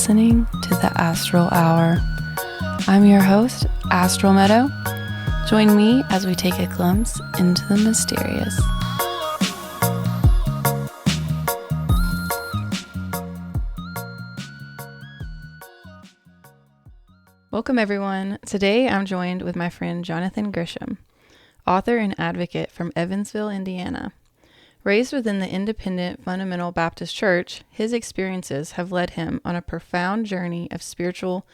listening to the Astral Hour. I'm your host, Astral Meadow. Join me as we take a glimpse into the mysterious. Welcome, everyone. Today I'm joined with my friend Jonathan Grisham, author and advocate from Evansville, Indiana. Raised within the independent fundamental Baptist church, his experiences have led him on a profound journey of spiritual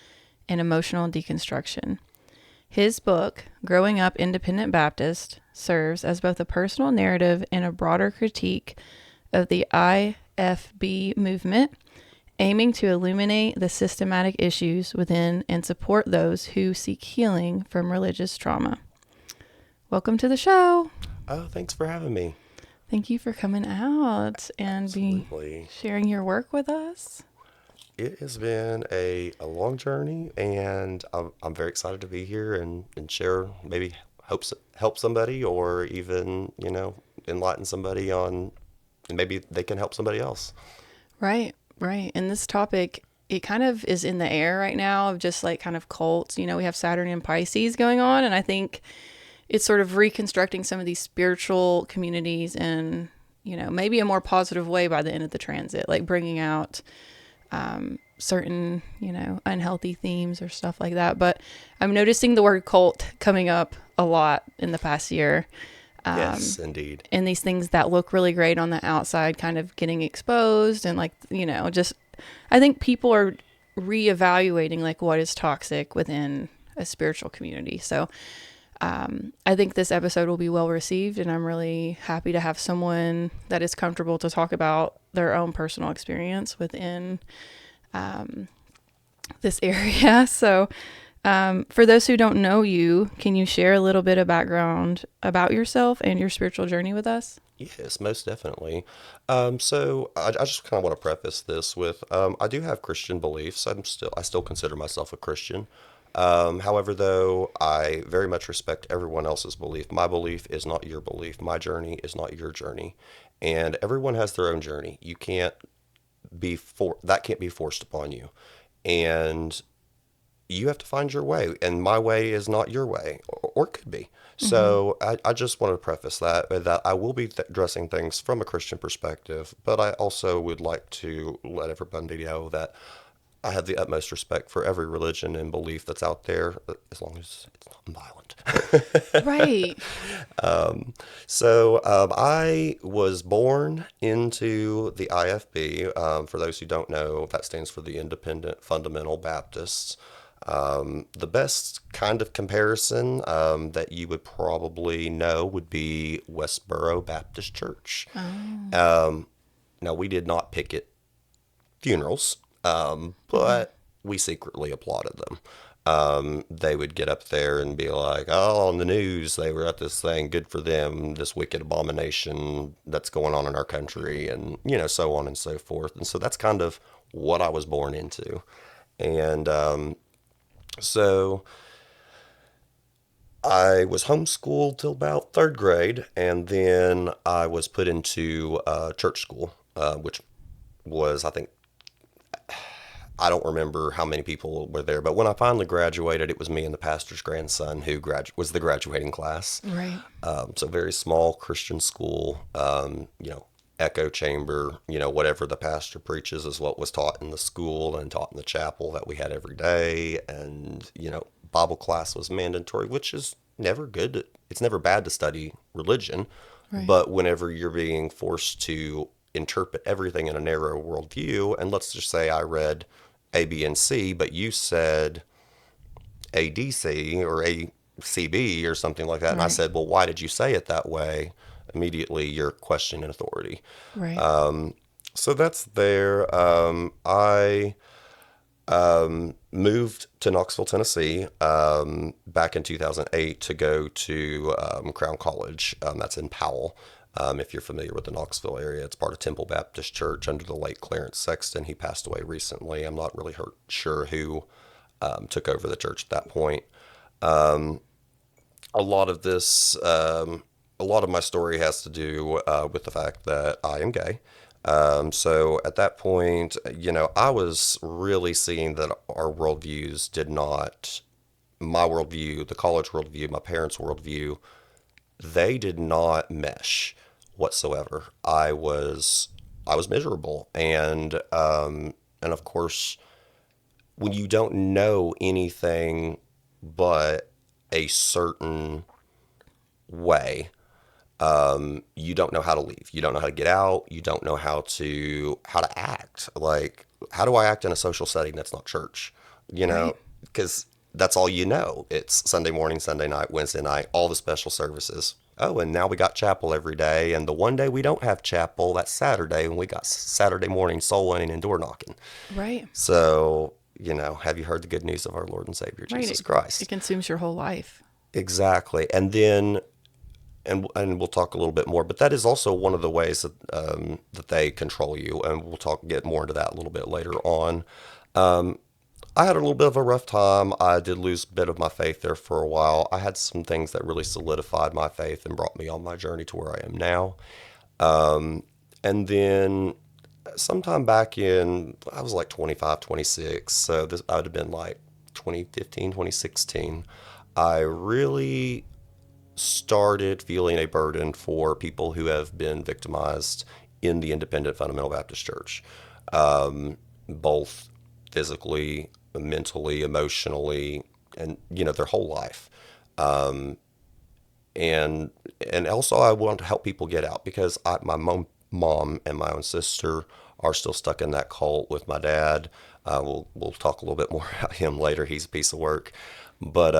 and emotional deconstruction. His book, Growing Up Independent Baptist, serves as both a personal narrative and a broader critique of the IFB movement, aiming to illuminate the systematic issues within and support those who seek healing from religious trauma. Welcome to the show. Oh, thanks for having me. Thank you for coming out and sharing your work with us. It has been a long journey, and I'm very excited to be here and share, maybe help somebody, or even, enlighten somebody on, and maybe they can help somebody else. Right. And this topic, it kind of is in the air right now of just like kind of cults. We have Saturn and Pisces going on, and I think it's sort of reconstructing some of these spiritual communities in, maybe a more positive way by the end of the transit, like bringing out certain, unhealthy themes or stuff like that. But I'm noticing the word cult coming up a lot in the past year. Yes, indeed. And these things that look really great on the outside kind of getting exposed, and I think people are reevaluating like what is toxic within a spiritual community. So I think this episode will be well received, and I'm really happy to have someone that is comfortable to talk about their own personal experience within this area. So for those who don't know you, can you share a little bit of background about yourself and your spiritual journey with us? Yes, most definitely. So I just kind of want to preface this with, I do have Christian beliefs. I still consider myself a Christian. However, though, I very much respect everyone else's belief. My belief is not your belief. My journey is not your journey. And everyone has their own journey. That can't be forced upon you. And you have to find your way. And my way is not your way, or it could be. Mm-hmm. So I just want to preface that I will be addressing things from a Christian perspective, but I also would like to let everybody know that I have the utmost respect for every religion and belief that's out there, as long as it's not violent. Right. So I was born into the IFB. For those who don't know, that stands for the Independent Fundamental Baptists. The best kind of comparison that you would probably know would be Westboro Baptist Church. Oh. Now, we did not picket funerals. But we secretly applauded them. They would get up there and be like, oh, on the news, they were at this thing, good for them, this wicked abomination that's going on in our country, and, so on and so forth. And so that's kind of what I was born into. And so I was homeschooled till about third grade, and then I was put into church school, which was, I don't remember how many people were there, but when I finally graduated, it was me and the pastor's grandson who was the graduating class. Right. So very small Christian school, echo chamber, whatever the pastor preaches is what was taught in the school and taught in the chapel that we had every day. And, Bible class was mandatory, which is never good. It's never bad to study religion, right. But whenever you're being forced to interpret everything in a narrow worldview, and let's just say I read A, B, and C, but you said ADC or ACB or something like that, right. And I said, well, why did you say it that way? Immediately you're questioning authority. Right. So that's there. I moved to Knoxville, Tennessee, back in 2008 to go to Crown College. That's in Powell. If you're familiar with the Knoxville area, it's part of Temple Baptist Church under the late Clarence Sexton. He passed away recently. I'm not really sure who took over the church at that point. A lot of my story has to do with the fact that I am gay. So at that point, I was really seeing that our worldviews did not, my worldview, the college worldview, my parents' worldview, they did not mesh whatsoever. I was miserable, and of course, when you don't know anything but a certain way, you don't know how to leave. You don't know how to get out. You don't know how to act. Like, how do I act in a social setting that's not church? Right. Because that's all you know. It's Sunday morning, Sunday night, Wednesday night, all the special services. Oh, and now we got chapel every day. And the one day we don't have chapel, that's Saturday, and we got Saturday morning soul winning and door knocking. Right. So, have you heard the good news of our Lord and Savior Right. Jesus It Christ? consumes your whole life. Exactly. And then and we'll talk a little bit more, but that is also one of the ways that they control you, and we'll get more into that a little bit later on. I had a little bit of a rough time. I did lose a bit of my faith there for a while. I had some things that really solidified my faith and brought me on my journey to where I am now. And then sometime back in, I was like 25, 26, so this I would have been like 2015, 2016. I really started feeling a burden for people who have been victimized in the Independent Fundamental Baptist Church, both physically, mentally, emotionally, and their whole life. And and also I want to help people get out because my mom and my own sister are still stuck in that cult with my dad. We'll talk a little bit more about him later. He's a piece of work, but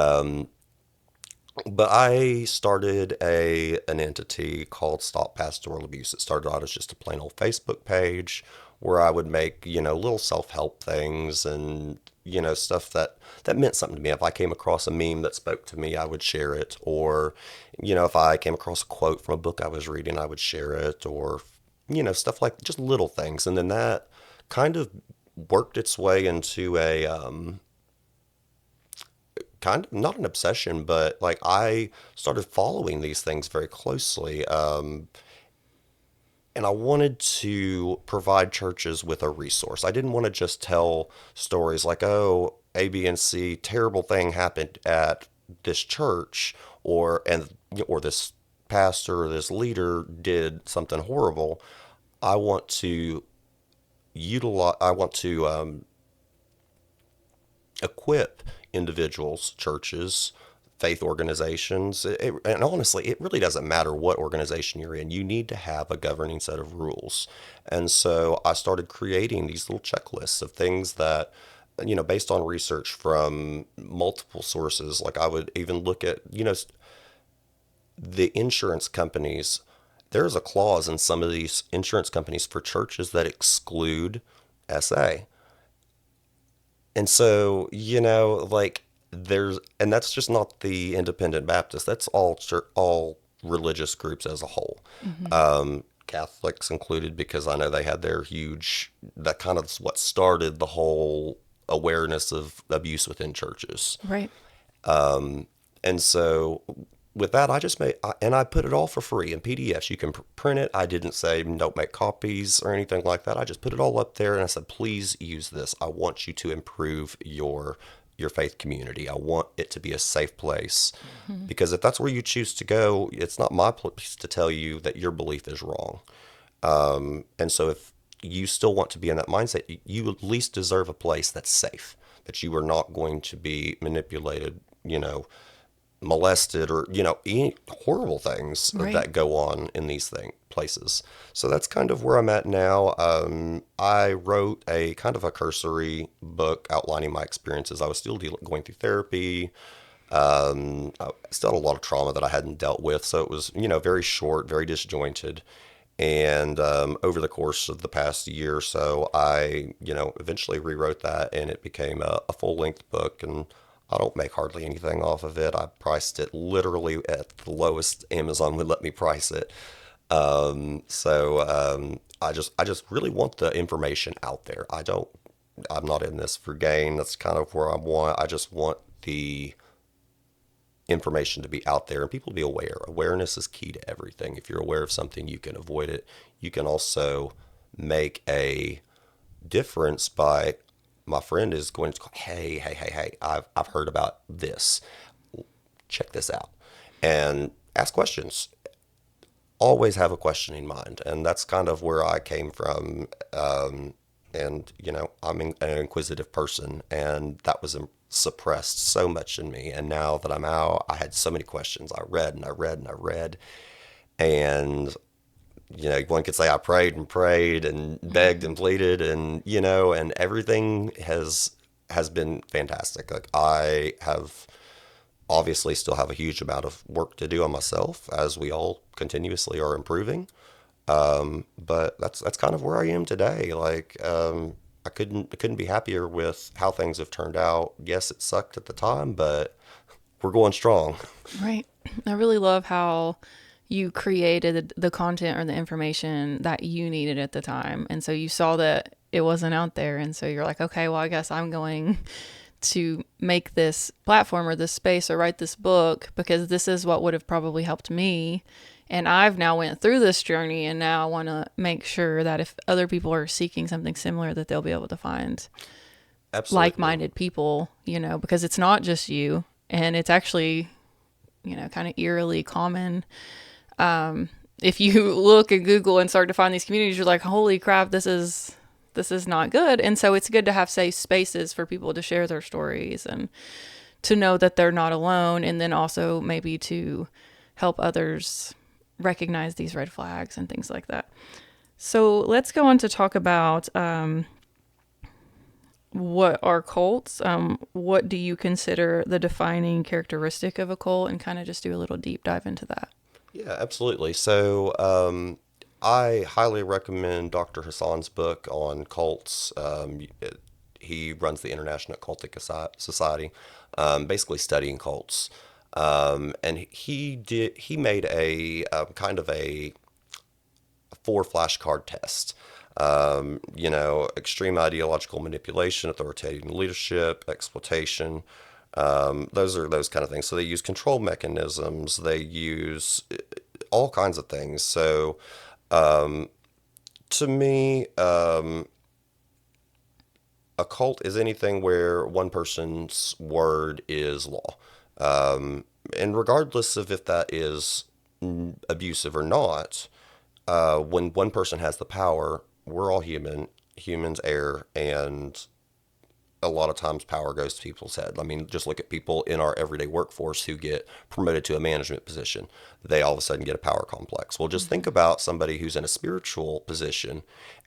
I started an entity called Stop Pastoral Abuse. It started out as just a plain old Facebook page where I would make, little self-help things and, stuff that meant something to me. If I came across a meme that spoke to me, I would share it. Or, if I came across a quote from a book I was reading, I would share it. Or, stuff like just little things. And then that kind of worked its way into a kind of not an obsession, but like I started following these things very closely. And I wanted to provide churches with a resource. I didn't want to just tell stories like, oh, A, B, and C, terrible thing happened at this church, or this pastor or this leader did something horrible. I want to I want to equip individuals, churches, faith organizations. And honestly, it really doesn't matter what organization you're in. You need to have a governing set of rules. And so I started creating these little checklists of things that, based on research from multiple sources. Like I would even look at, the insurance companies. There's a clause in some of these insurance companies for churches that exclude SA. And so, like and that's just not the Independent Baptist. That's all religious groups as a whole. Hmm. Catholics included, because I know they had their huge, that kind of what started the whole awareness of abuse within churches. Right. And so with that, I just and I put it all for free in PDFs. You can print it. I didn't say don't make copies or anything like that. I just put it all up there and I said, please use this. I want you to improve your faith community. I want it to be a safe place, Hmm. because if that's where you choose to go, it's not my place to tell you that your belief is wrong. And so if you still want to be in that mindset, you at least deserve a place that's safe, that you are not going to be manipulated, molested, or any horrible things Right. that go on in these places. So that's kind of where I'm at now. I wrote a kind of a cursory book outlining my experiences. I was still going through therapy. I still had a lot of trauma that I hadn't dealt with, so it was very short, very disjointed. And over the course of the past year or so, I eventually rewrote that, and it became a full length book. And I don't make hardly anything off of it. I priced it literally at the lowest Amazon would let me price it. I just really want the information out there. I'm not in this for gain. That's kind of where I want. I just want the information to be out there and people to be aware. Awareness is key to everything. If you're aware of something, you can avoid it. You can also make a difference by my friend is going to go, hey, I've heard about this. Check this out. And ask questions. Always have a questioning mind. And that's kind of where I came from. And, I'm an inquisitive person, and that was suppressed so much in me. And now that I'm out, I had so many questions. I read and I read and I read. And one could say I prayed and prayed and begged and pleaded, and and everything has been fantastic. Like, I have obviously still have a huge amount of work to do on myself, as we all continuously are improving. But that's kind of where I am today. Like, I couldn't be happier with how things have turned out. Yes, it sucked at the time, but we're going strong. Right. I really love how you created the content or the information that you needed at the time. And so you saw that it wasn't out there. And so you're like, okay, well, I guess I'm going to make this platform or this space or write this book because this is what would have probably helped me. And I've now went through this journey, and now I want to make sure that if other people are seeking something similar, that they'll be able to find Absolutely. like-minded people, because it's not just you, and it's actually, kind of eerily common. If you look at Google and start to find these communities, you're like, holy crap, this is not good. And so it's good to have safe spaces for people to share their stories and to know that they're not alone, and then also maybe to help others recognize these red flags and things like that. So let's go on to talk about what are cults. What do you consider the defining characteristic of a cult, and kind of just do a little deep dive into that. Yeah, absolutely. So, I highly recommend Dr. Hassan's book on cults. He runs the International Cultic Society, basically studying cults. And he made a kind of a 4 flashcard test. Extreme ideological manipulation, authoritarian leadership, exploitation. Those are those kind of things. So they use control mechanisms. They use all kinds of things. So, to me, a cult is anything where one person's word is law. And regardless of if that is abusive or not, when one person has the power, we're all human. Humans err, and a lot of times power goes to people's head. I mean, just look at people in our everyday workforce who get promoted to a management position. They all of a sudden get a power complex. Well, just think about somebody who's in a spiritual position,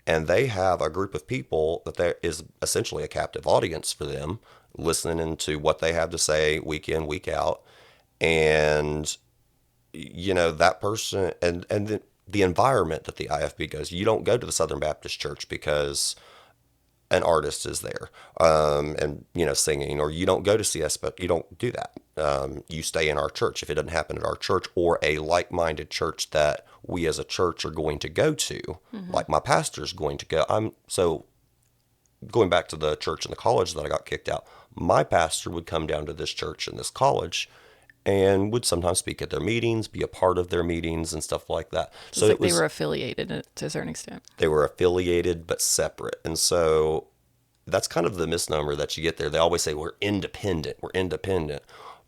and they have a group of people that there is essentially a captive audience for them, listening to what they have to say week in, week out. And that person, and the environment that the IFB goes. You don't go to the Southern Baptist Church because an artist is there, and singing, or you don't go to CS, but you don't do that. You stay in our church if it doesn't happen at our church, or a like-minded church that we as a church are going to go to, like my pastor's going to go. So going back to the church and the college that I got kicked out, my pastor would come down to this church and this college and would sometimes speak at their meetings, be a part of their meetings and stuff like that. So So it's it like they was were affiliated to a certain extent. they were affiliated but separate. And so that's kind of the misnomer that you get there. They always say we're independent, we're independent.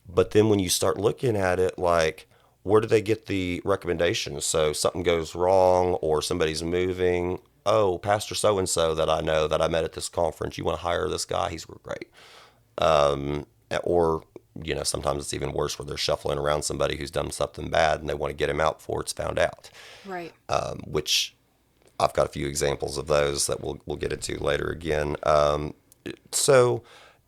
But then when you start looking at it, like, where do they get the recommendations? So something goes wrong or somebody's moving. Oh, Pastor so and so that I know that I met at this conference, you want to hire this guy? He's great. Or, sometimes it's even worse where they're shuffling around somebody who's done something bad and they want to get him out before it's found out, Right. which I've got a few examples of those that we'll get into later again. So,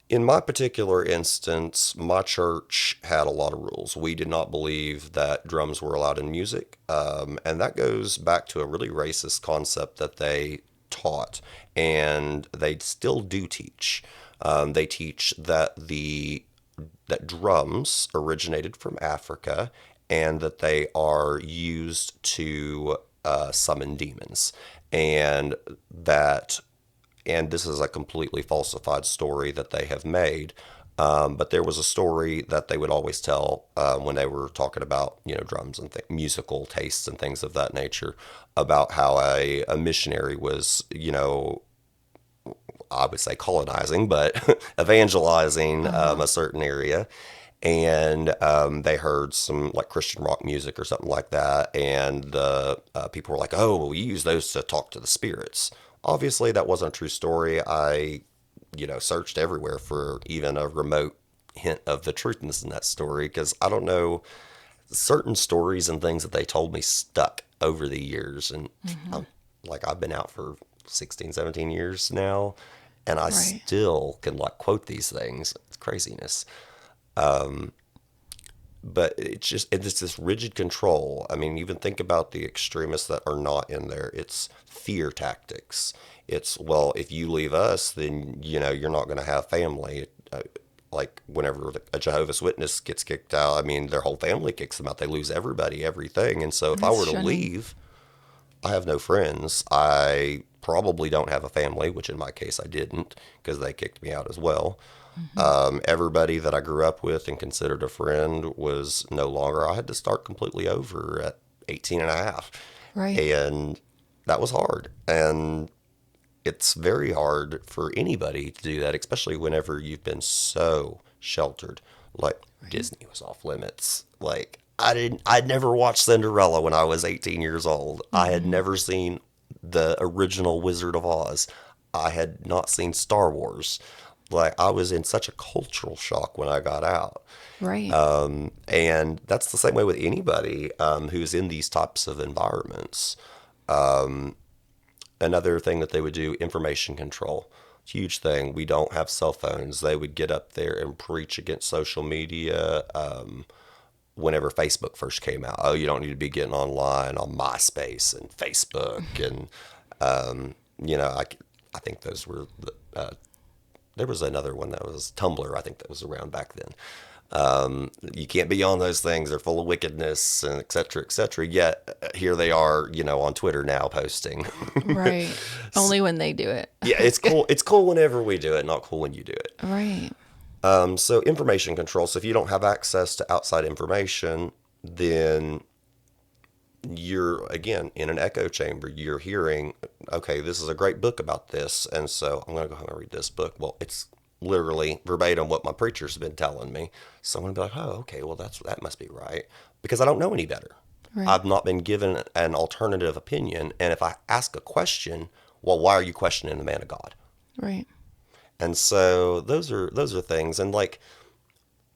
in my particular instance, my church had a lot of rules. We did not believe that drums were allowed in music, and that goes back to a really racist concept that they taught, and they still do teach. They teach that drums originated from Africa, and that they are used to summon demons, and that and this is a completely falsified story that they have made. But there was a story that they would always tell when they were talking about, drums and musical tastes and things of that nature, about how a missionary was, I would say colonizing, but evangelizing a certain area. And they heard some like Christian rock music or something like that. And people were like, oh, well, we use those to talk to the spirits. Obviously, that wasn't a true story. I, searched everywhere for even a remote hint of the truthness in that story, because I don't know, certain stories and things that they told me stuck over the years. And like I've been out for 16, 17 years now, and I Right. still can like quote these things. It's craziness. But it's this rigid control. I mean, even think about the extremists that are not in there. It's fear tactics. It's, well, if you leave us, then, you're not going to have family. Like whenever a Jehovah's Witness gets kicked out, I mean, their whole family kicks them out. They lose everybody, everything. And so if I That's were to shunning. leave, I have no friends. I probably don't have a family, which in my case I didn't, because they kicked me out as well. Everybody that I grew up with and considered a friend was no longer. I had to start completely over at 18 and a half. Right. And that was hard. And it's very hard for anybody to do that, especially whenever you've been so sheltered. Like Right. Disney was off limits. Like I'd never watched Cinderella when I was 18 years old. I had Mm-hmm. never seen the original Wizard of Oz. I had not seen Star Wars. Like I was in such a cultural shock when I got out. Right. And that's the same way with anybody who's in these types of environments. Another thing that they would do, information control. Huge thing. We don't have cell phones. They would get up there and preach against social media. Whenever Facebook first came out, oh, you don't need to be getting online on MySpace and Facebook. And, I think those were, there was another one that was Tumblr. I think that was around back then. You can't be on those things. They're full of wickedness and et cetera, et cetera. Yet here they are, on Twitter now posting. Right. Only when they do it. Yeah, it's cool. It's cool whenever we do it, not cool when you do it. Right. So information control. So if you don't have access to outside information, then you're again in an echo chamber. You're hearing, okay, this is a great book about this, and so I'm going to go home and read this book. Well, it's literally verbatim what my preacher's been telling me. So I'm going to be like, oh, okay, well that must be right, because I don't know any better. Right. I've not been given an alternative opinion, and if I ask a question, well, why are you questioning the man of God? Right. And so those are things. And like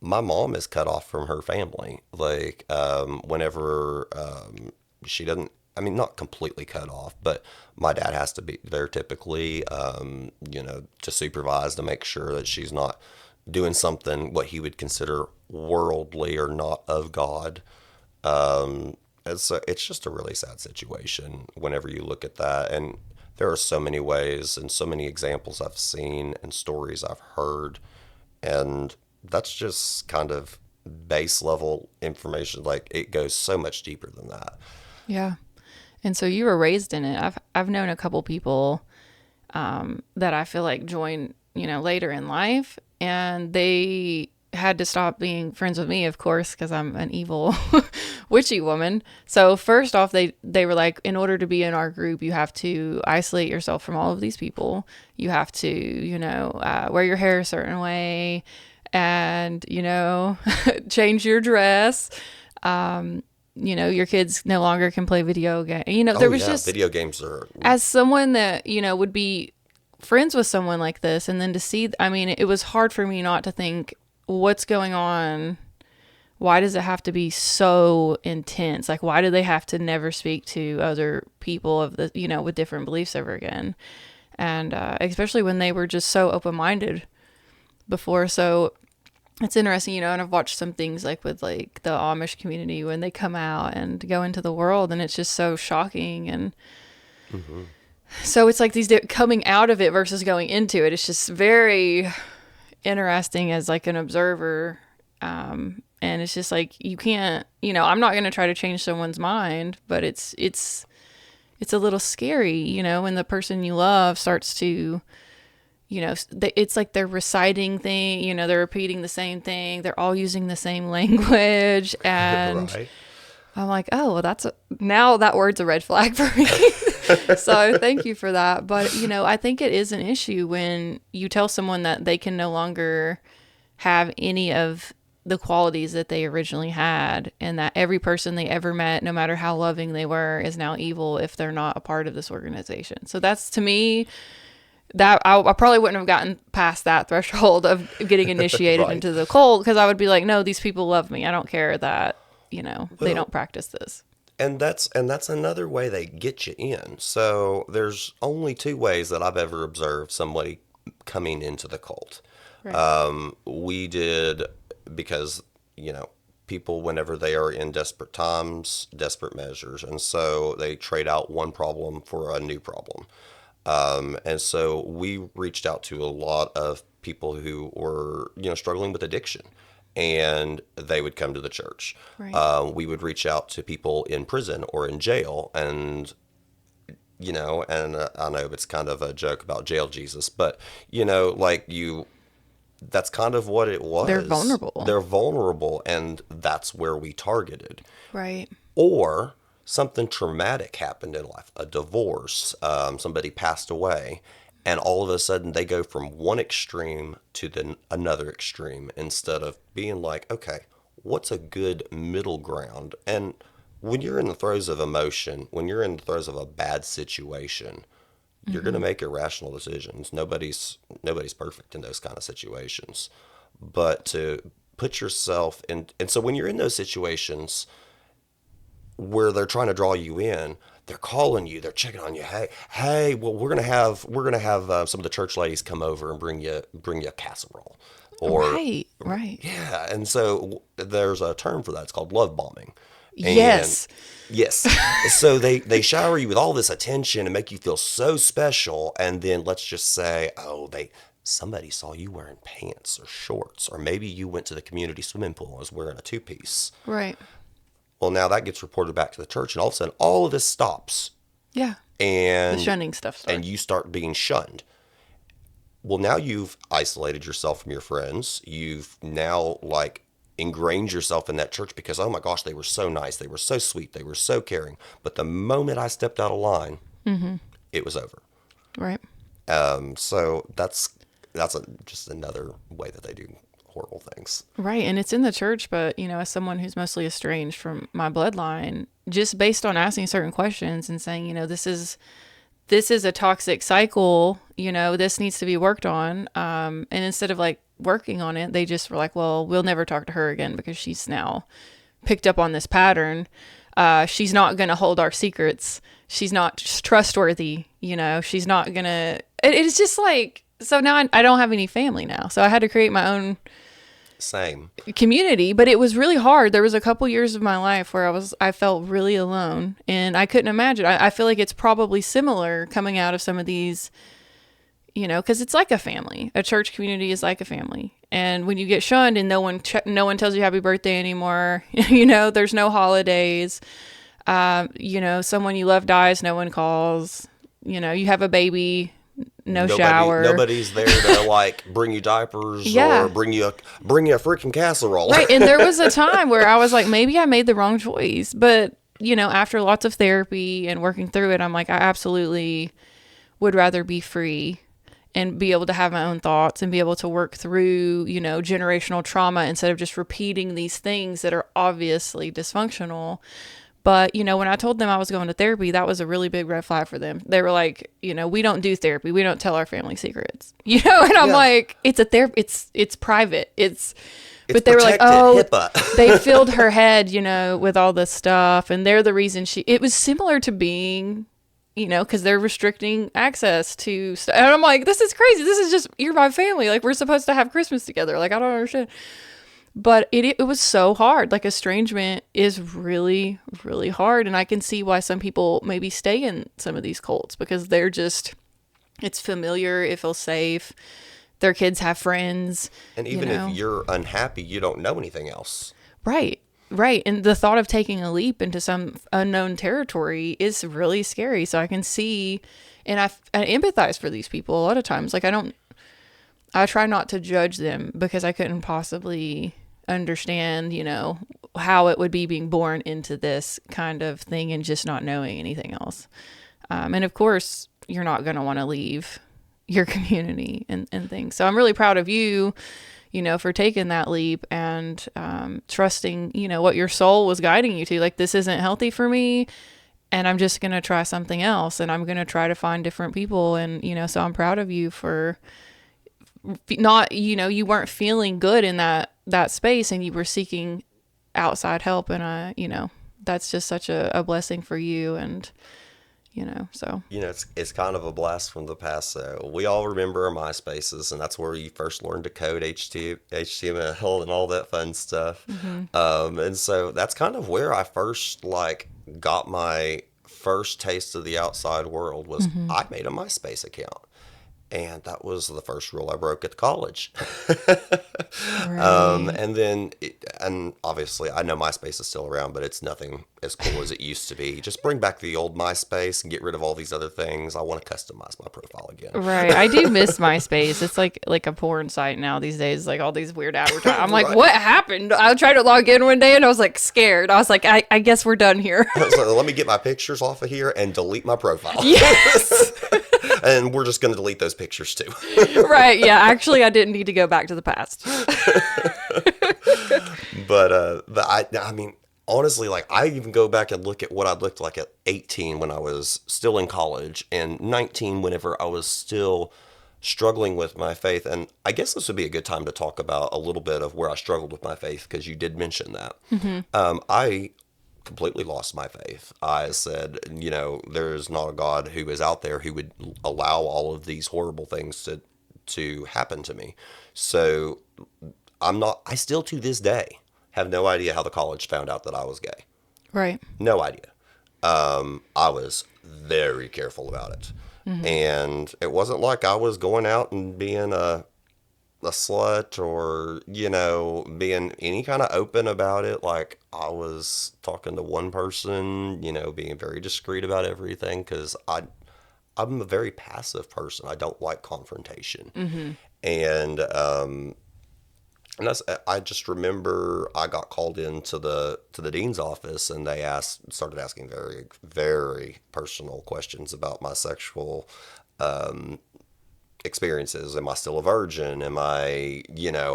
my mom is cut off from her family. Like whenever she doesn't, I mean, not completely cut off, but my dad has to be there typically, to supervise, to make sure that she's not doing something what he would consider worldly or not of God. It's just a really sad situation whenever you look at that. And there are so many ways and so many examples I've seen and stories I've heard. And that's just kind of base level information. Like it goes so much deeper than that. Yeah. And so you were raised in it. I've known a couple people that I feel like joined, later in life, and they had to stop being friends with me, of course, because I'm an evil, witchy woman. So first off, they were like, in order to be in our group, you have to isolate yourself from all of these people. You have to, wear your hair a certain way, and change your dress. Your kids no longer can play video game. Oh There was yeah, just, video games are. as someone that, would be friends with someone like this, and then to see, I mean, it was hard for me not to think, what's going on? Why does it have to be so intense? Like, why do they have to never speak to other people of the, with different beliefs ever again? And especially when they were just so open minded before. So it's interesting, and I've watched some things like with like the Amish community when they come out and go into the world, and it's just so shocking. And Hmm. so it's like these coming out of it versus going into it. It's just very interesting as like an observer. And it's just like, you can't, I'm not going to try to change someone's mind, but it's a little scary, when the person you love starts to, it's like they're reciting they're repeating the same thing. They're all using the same language. And Right. I'm like, oh, well, now that word's a red flag for me. So thank you for that. But, I think it is an issue when you tell someone that they can no longer have any of the qualities that they originally had, and that every person they ever met, no matter how loving they were, is now evil if they're not a part of this organization. So that's, to me, that I probably wouldn't have gotten past that threshold of getting initiated Right. into the cult, because I would be like, no, these people love me. I don't care that, they don't practice this. And that's another way they get you in. So there's only two ways that I've ever observed somebody coming into the cult. Right. We did, because, people, whenever they are in desperate times, desperate measures, and so they trade out one problem for a new problem. And so we reached out to a lot of people who were, struggling with addiction, and they would come to the church. Right. We would reach out to people in prison or in jail, and I know it's kind of a joke about jail Jesus, but that's kind of what it was. They're vulnerable. They're vulnerable, and that's where we targeted. Right. Or something traumatic happened in life, a divorce, somebody passed away, and all of a sudden they go from one extreme to another extreme, instead of being like, okay, what's a good middle ground? And when you're in the throes of emotion, when you're in the throes of a bad situation, you're going to make irrational decisions. Nobody's perfect in those kind of situations. But to put yourself in, and so when you're in those situations where they're trying to draw you in, they're calling you, they're checking on you. Hey, well, we're gonna have some of the church ladies come over and bring you a casserole. Or Right. yeah, and so there's a term for that. It's called love bombing. And Yes. yes. So they shower you with all this attention and make you feel so special, and then let's just say, somebody saw you wearing pants or shorts, or maybe you went to the community swimming pool and was wearing a two-piece. Right. Well, now that gets reported back to the church, and all of a sudden, all of this stops, Yeah. and The shunning stuff starts. and you start being shunned. Well, now you've isolated yourself from your friends. You've now ingrained yourself in that church because, oh my gosh, they were so nice, they were so sweet, they were so caring. But the moment I stepped out of line, it was over. Right. So that's just another way that they do horrible things. Right. And it's in the church, but, as someone who's mostly estranged from my bloodline, just based on asking certain questions and saying, this is a toxic cycle, this needs to be worked on. And instead of working on it, they just were like, well, we'll never talk to her again because she's now picked up on this pattern. She's not going to hold our secrets. She's not trustworthy. She's not going to, it's just so now I don't have any family now. So I had to create my own Same. community, but it was really hard. There was a couple years of my life where I felt really alone, and I couldn't imagine. I feel like it's probably similar coming out of some of these, because it's like a family. A church community is like a family. And when you get shunned and no one tells you happy birthday anymore, there's no holidays, someone you love dies, no one calls, you have a baby, shower. Nobody's there to bring you diapers Yeah. or bring you a freaking casserole. Right. And there was a time where I was like, maybe I made the wrong choice. But, after lots of therapy and working through it, I'm like, I absolutely would rather be free and be able to have my own thoughts and be able to work through, generational trauma instead of just repeating these things that are obviously dysfunctional. But, when I told them I was going to therapy, that was a really big red flag for them. They were like, we don't do therapy. We don't tell our family secrets, and I'm like, it's a therapy. It's private. But they were like, oh, HIPAA. they filled her head, with all this stuff. And they're the reason it was similar to being, because they're restricting access to stuff. And I'm like, this is crazy. This is just, you're my family. We're supposed to have Christmas together. I don't understand. But it was so hard. Estrangement is really, really hard. And I can see why some people maybe stay in some of these cults, because they're just, it's familiar. It feels safe. Their kids have friends. And even if you're unhappy, you don't know anything else. Right. Right. And the thought of taking a leap into some unknown territory is really scary. So I can see, and I empathize for these people a lot of times. I try not to judge them because I couldn't possibly understand, how it would be being born into this kind of thing and just not knowing anything else. And of course, you're not going to want to leave your community and things. So I'm really proud of you, for taking that leap and trusting, what your soul was guiding you to. Like, this isn't healthy for me, and I'm just going to try something else, and I'm going to try to find different people. And, so I'm proud of you for not, you weren't feeling good in that space, and you were seeking outside help. And, that's just such a blessing for you. And, so. It's kind of a blast from the past. So we all remember our MySpaces, and that's where you first learned to code HTML and all that fun stuff. And so that's kind of where I first got my first taste of the outside world was I made a MySpace account. And that was the first rule I broke at college. Right. And then, and obviously, I know MySpace is still around, but it's nothing as cool as it used to be. Just bring back the old MySpace and get rid of all these other things. I want to customize my profile again. Right. I do miss MySpace. It's like a porn site now these days, like all these weird advertisements. I'm like, Right. what happened? I tried to log in one day and I was like scared. I was like, I guess we're done here. So let me get my pictures off of here and delete my profile. Yes. And we're just going to delete those pictures too. Right. Yeah. Actually, I didn't need to go back to the past. But I mean, honestly, I even go back and look at what I looked like at 18 when I was still in college, and 19 whenever I was still struggling with my faith. And I guess this would be a good time to talk about a little bit of where I struggled with my faith, because you did mention that. I completely lost my faith. I said, there's not a God who is out there who would allow all of these horrible things to happen to me. So I still to this day have no idea how the college found out that I was gay. Right. No idea. I was very careful about it. And it wasn't like I was going out and being a slut or, being any kind of open about it. Like, I was talking to one person, being very discreet about everything, because I'm a very passive person. I don't like confrontation. And I just remember I got called into the dean's office, and they started asking very, very personal questions about my sexual experiences. Am I still a virgin? Am I,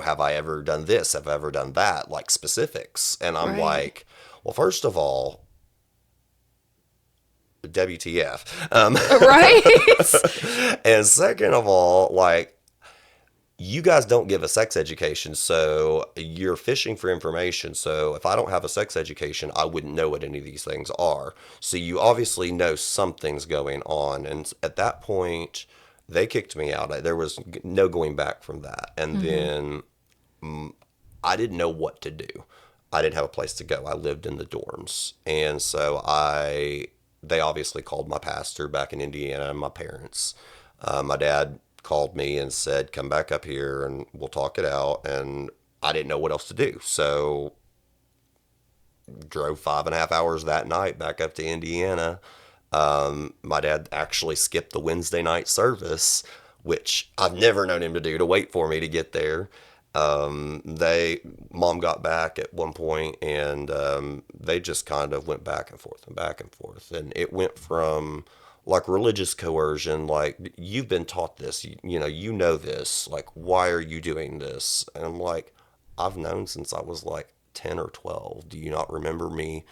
have I ever done this? Have I ever done that? Like, specifics. And I'm like, well, first of all, WTF. Right. And second of all, you guys don't give a sex education, so you're fishing for information. So if I don't have a sex education, I wouldn't know what any of these things are. So you obviously know something's going on. And at that point, they kicked me out. There was no going back from that. And then I didn't know what to do. I didn't have a place to go. I lived in the dorms. And so they obviously called my pastor back in Indiana and my parents. My dad called me and said, come back up here and we'll talk it out. And I didn't know what else to do. So drove 5.5 hours that night back up to Indiana. My dad actually skipped the Wednesday night service, which I've never known him to do, to wait for me to get there. Mom got back at one point, and they just kind of went back and forth and back and forth. And it went from religious coercion, you've been taught this, you know this, why are you doing this? And I'm like, I've known since I was 10 or 12. Do you not remember me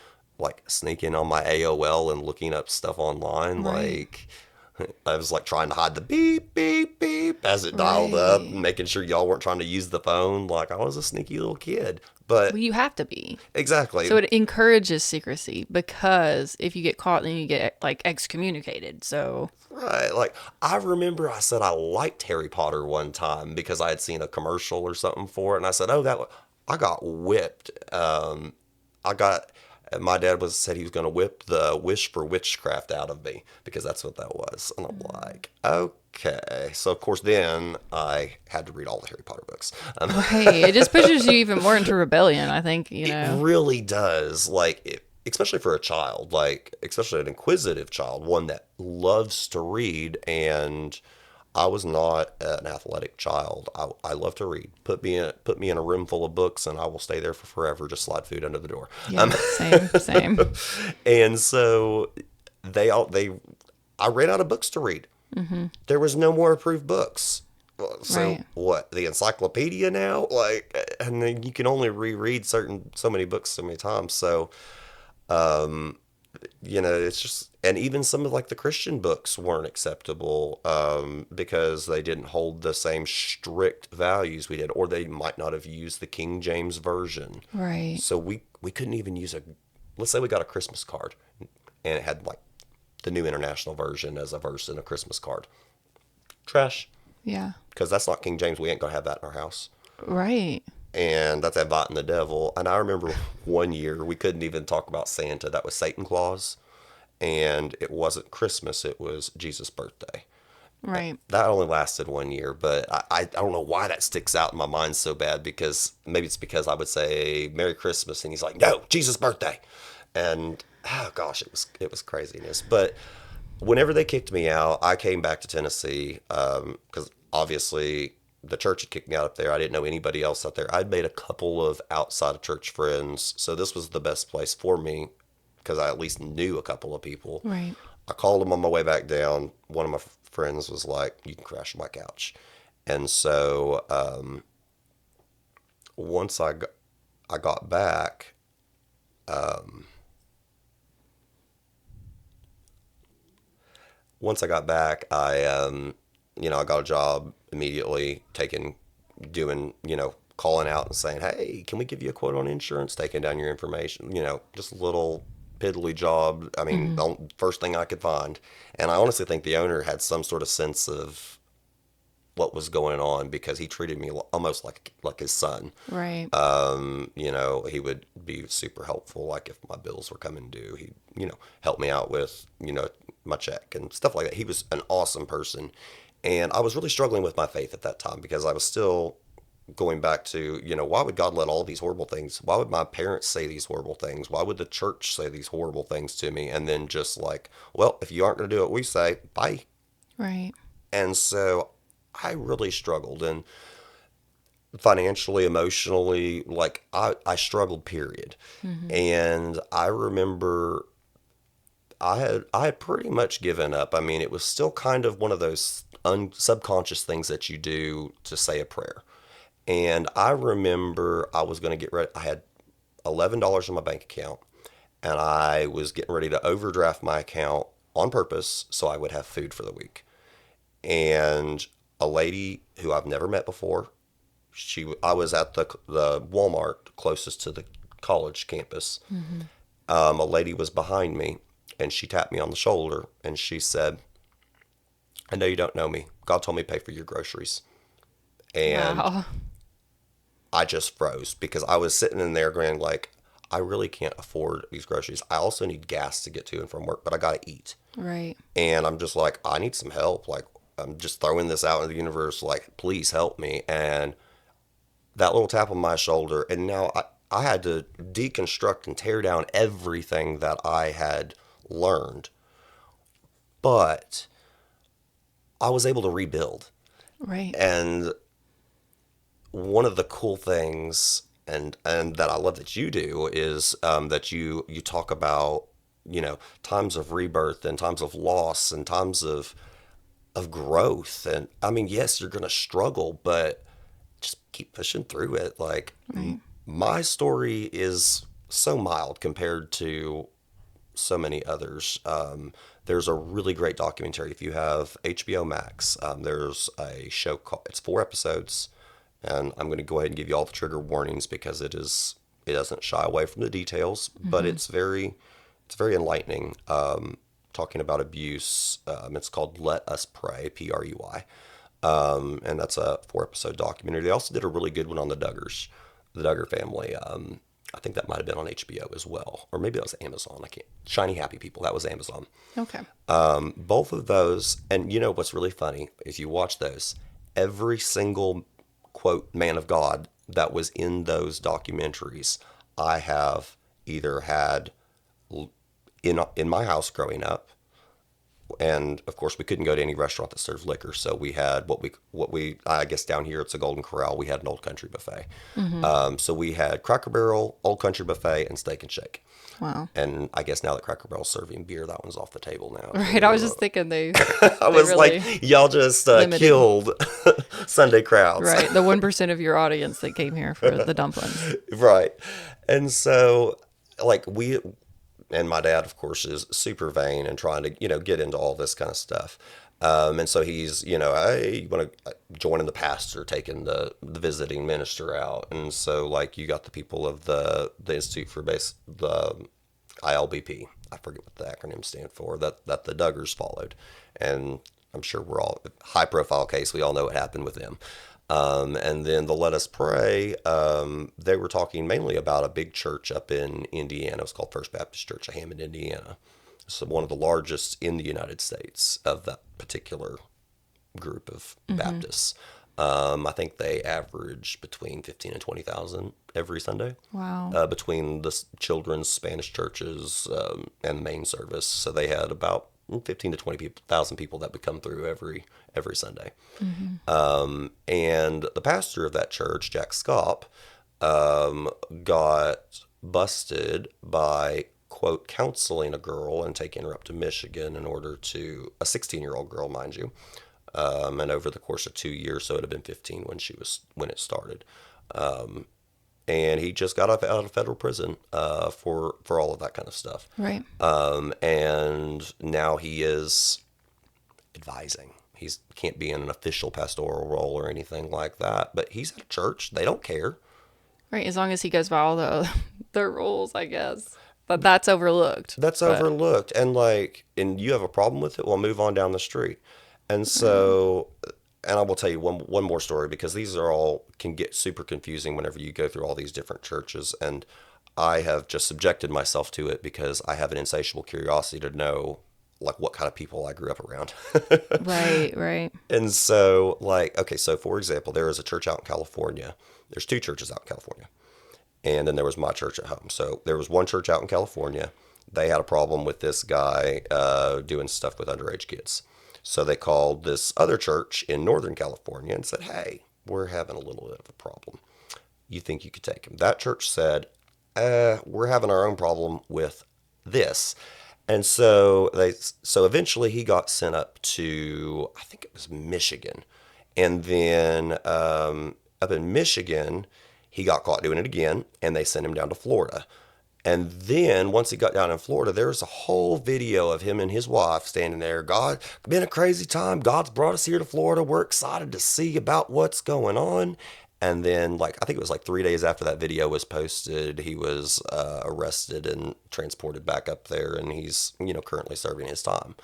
sneaking on my AOL and looking up stuff online? Right. I was trying to hide the beep, beep, beep as it dialed up, making sure y'all weren't trying to use the phone. I was a sneaky little kid. But well, you have to be. Exactly. So it encourages secrecy, because if you get caught, then you get excommunicated. So right. I remember I said I liked Harry Potter one time because I had seen a commercial or something for it. And I said, I got whipped. My dad said he was going to whip the wish for witchcraft out of me, because that's what that was. And I'm like, okay. So, of course, then I had to read all the Harry Potter books. Right. It just pushes you even more into rebellion, I think, It really does. Especially for a child, especially an inquisitive child, one that loves to read. And I was not an athletic child. I love to read. Put me in a room full of books, and I will stay there for forever. Just slide food under the door. Yeah, same, same. And so they I ran out of books to read. There was no more approved books. So Right. what? The encyclopedia now? Like, and then you can only reread so many books so many times. So it's just, and even some of like the Christian books weren't acceptable because they didn't hold the same strict values we did, or they might not have used the King James version. Right. So we couldn't even use let's say we got a Christmas card and it had like the New International Version as a verse in a Christmas card. Trash. Yeah. Because that's not King James. We ain't going to have that in our house. Right. And that's inviting the devil. And I remember one year we couldn't even talk about Santa. That was Satan Claus. And it wasn't Christmas, it was Jesus' birthday. Right. That only lasted one year, but I don't know why that sticks out in my mind so bad, because maybe it's because I would say Merry Christmas and he's like, no, Jesus' birthday. And oh gosh, it was craziness. But whenever they kicked me out, I came back to Tennessee because obviously the church had kicked me out up there. I didn't know anybody else out there. I'd made a couple of outside of church friends, so this was the best place for me because I at least knew a couple of people. Right. I called them on my way back down. One of my friends was like, "You can crash on my couch," and so once I got back, I got a job immediately, doing, calling out and saying, "Hey, can we give you a quote on insurance?" Taking down your information, just a little piddly job. I mean, Mm-hmm. the first thing I could find. And I honestly think the owner had some sort of sense of what was going on because he treated me almost like his son. Right. He would be super helpful. Like if my bills were coming due, he, help me out with, my check and stuff like that. He was an awesome person. And I was really struggling with my faith at that time because I was still going back to, why would God let all these horrible things? Why would my parents say these horrible things? Why would the church say these horrible things to me? And then just like, well, if you aren't going to do what we say, bye. Right. And so I really struggled. And financially, emotionally, like I struggled, period. Mm-hmm. And I remember I had pretty much given up. I mean, it was still kind of one of those subconscious things that you do to say a prayer. And I remember I was going to get ready. I had $11 in my bank account, and I was getting ready to overdraft my account on purpose so I would have food for the week. And a lady who I've never met before, I was at the Walmart closest to the college campus. Mm-hmm. A lady was behind me, and she tapped me on the shoulder, and she said, "I know you don't know me. God told me to pay for your groceries." And Wow. I just froze because I was sitting in there going like, I really can't afford these groceries. I also need gas to get to and from work, but I got to eat. Right. And I'm just like, I need some help. Like, I'm just throwing this out into the universe, like, please help me. And that little tap on my shoulder, and now I had to deconstruct and tear down everything that I had learned. But I was able to rebuild. Right. And one of the cool things, and that I love that you do, is that you talk about, times of rebirth and times of loss and times of growth. And I mean, yes, you're going to struggle, but just keep pushing through it. Like Right. my story is so mild compared to so many others. There's a really great documentary. If you have HBO Max, there's a show called, it's 4 episodes, and I'm going to go ahead and give you all the trigger warnings because it doesn't shy away from the details, but Mm-hmm. it's very enlightening. Talking about abuse. It's called Let Us Pray, Prui. And that's a 4 episode documentary. They also did a really good one on the Duggar family. I think that might have been on HBO as well, or maybe that was Amazon. I can't. Shiny Happy People. That was Amazon. Okay. Both of those, and what's really funny if you watch those, every single quote man of God that was in those documentaries, I have either had in my house growing up, and of course we couldn't go to any restaurant that served liquor, so we had what we I guess down here it's a Golden Corral. We had an Old Country buffet. So we had Cracker Barrel, Old Country buffet, and Steak and Shake. Wow. And I guess now that Cracker Barrel's serving beer, that one's off the table now. Right. I was just thinking I was really like, y'all just killed Sunday crowds. right. The 1% of your audience that came here for the dumplings. Right. And so, like, and my dad, of course, is super vain and trying to, get into all this kind of stuff. And so he's, hey, you want to join in the pastor, taking the visiting minister out. And so, like, you got the people of the Institute for the ILBP. I forget what the acronym stand for, that the Duggars followed. And I'm sure we're all, high profile case, we all know what happened with them. And then the Let Us Pray, they were talking mainly about a big church up in Indiana. It was called First Baptist Church of Hammond, Indiana. So one of the largest in the United States of that particular group of Baptists. I think they average between 15 and 20,000 every Sunday. Wow. Between the children's Spanish churches and the main service. So they had about 15 to 20,000 people that would come through every Sunday. And the pastor of that church, Jack Scopp, got busted by, quote, counseling a girl and taking her up to Michigan in order to, a 16-year-old girl, mind you, and over the course of 2 years, so it had been 15 when it started. And he just got out of federal prison for all of that kind of stuff. Right. And now he is advising. He can't be in an official pastoral role or anything like that, but he's at a church. They don't care. Right. As long as he goes by all the rules, I guess. But that's overlooked. Overlooked. And you have a problem with it? Well, move on down the street. And so, and I will tell you one more story, because these can get super confusing whenever you go through all these different churches. And I have just subjected myself to it because I have an insatiable curiosity to know, like, what kind of people I grew up around. Right. And so, so for example, there is a church out in California. There's two churches out in California. And then there was my church at home. So there was one church out in California. They had a problem with this guy doing stuff with underage kids. So they called this other church in Northern California and said, hey, we're having a little bit of a problem. You think you could take him? That church said, we're having our own problem with this. And so eventually he got sent up to, I think it was Michigan. And then up in Michigan, he got caught doing it again, and they sent him down to Florida. And then once he got down in Florida, there was a whole video of him and his wife standing there. God, it's been a crazy time. God's brought us here to Florida. We're excited to see about what's going on. And then, I think it was 3 days after that video was posted, he was arrested and transported back up there, and he's, currently serving his time.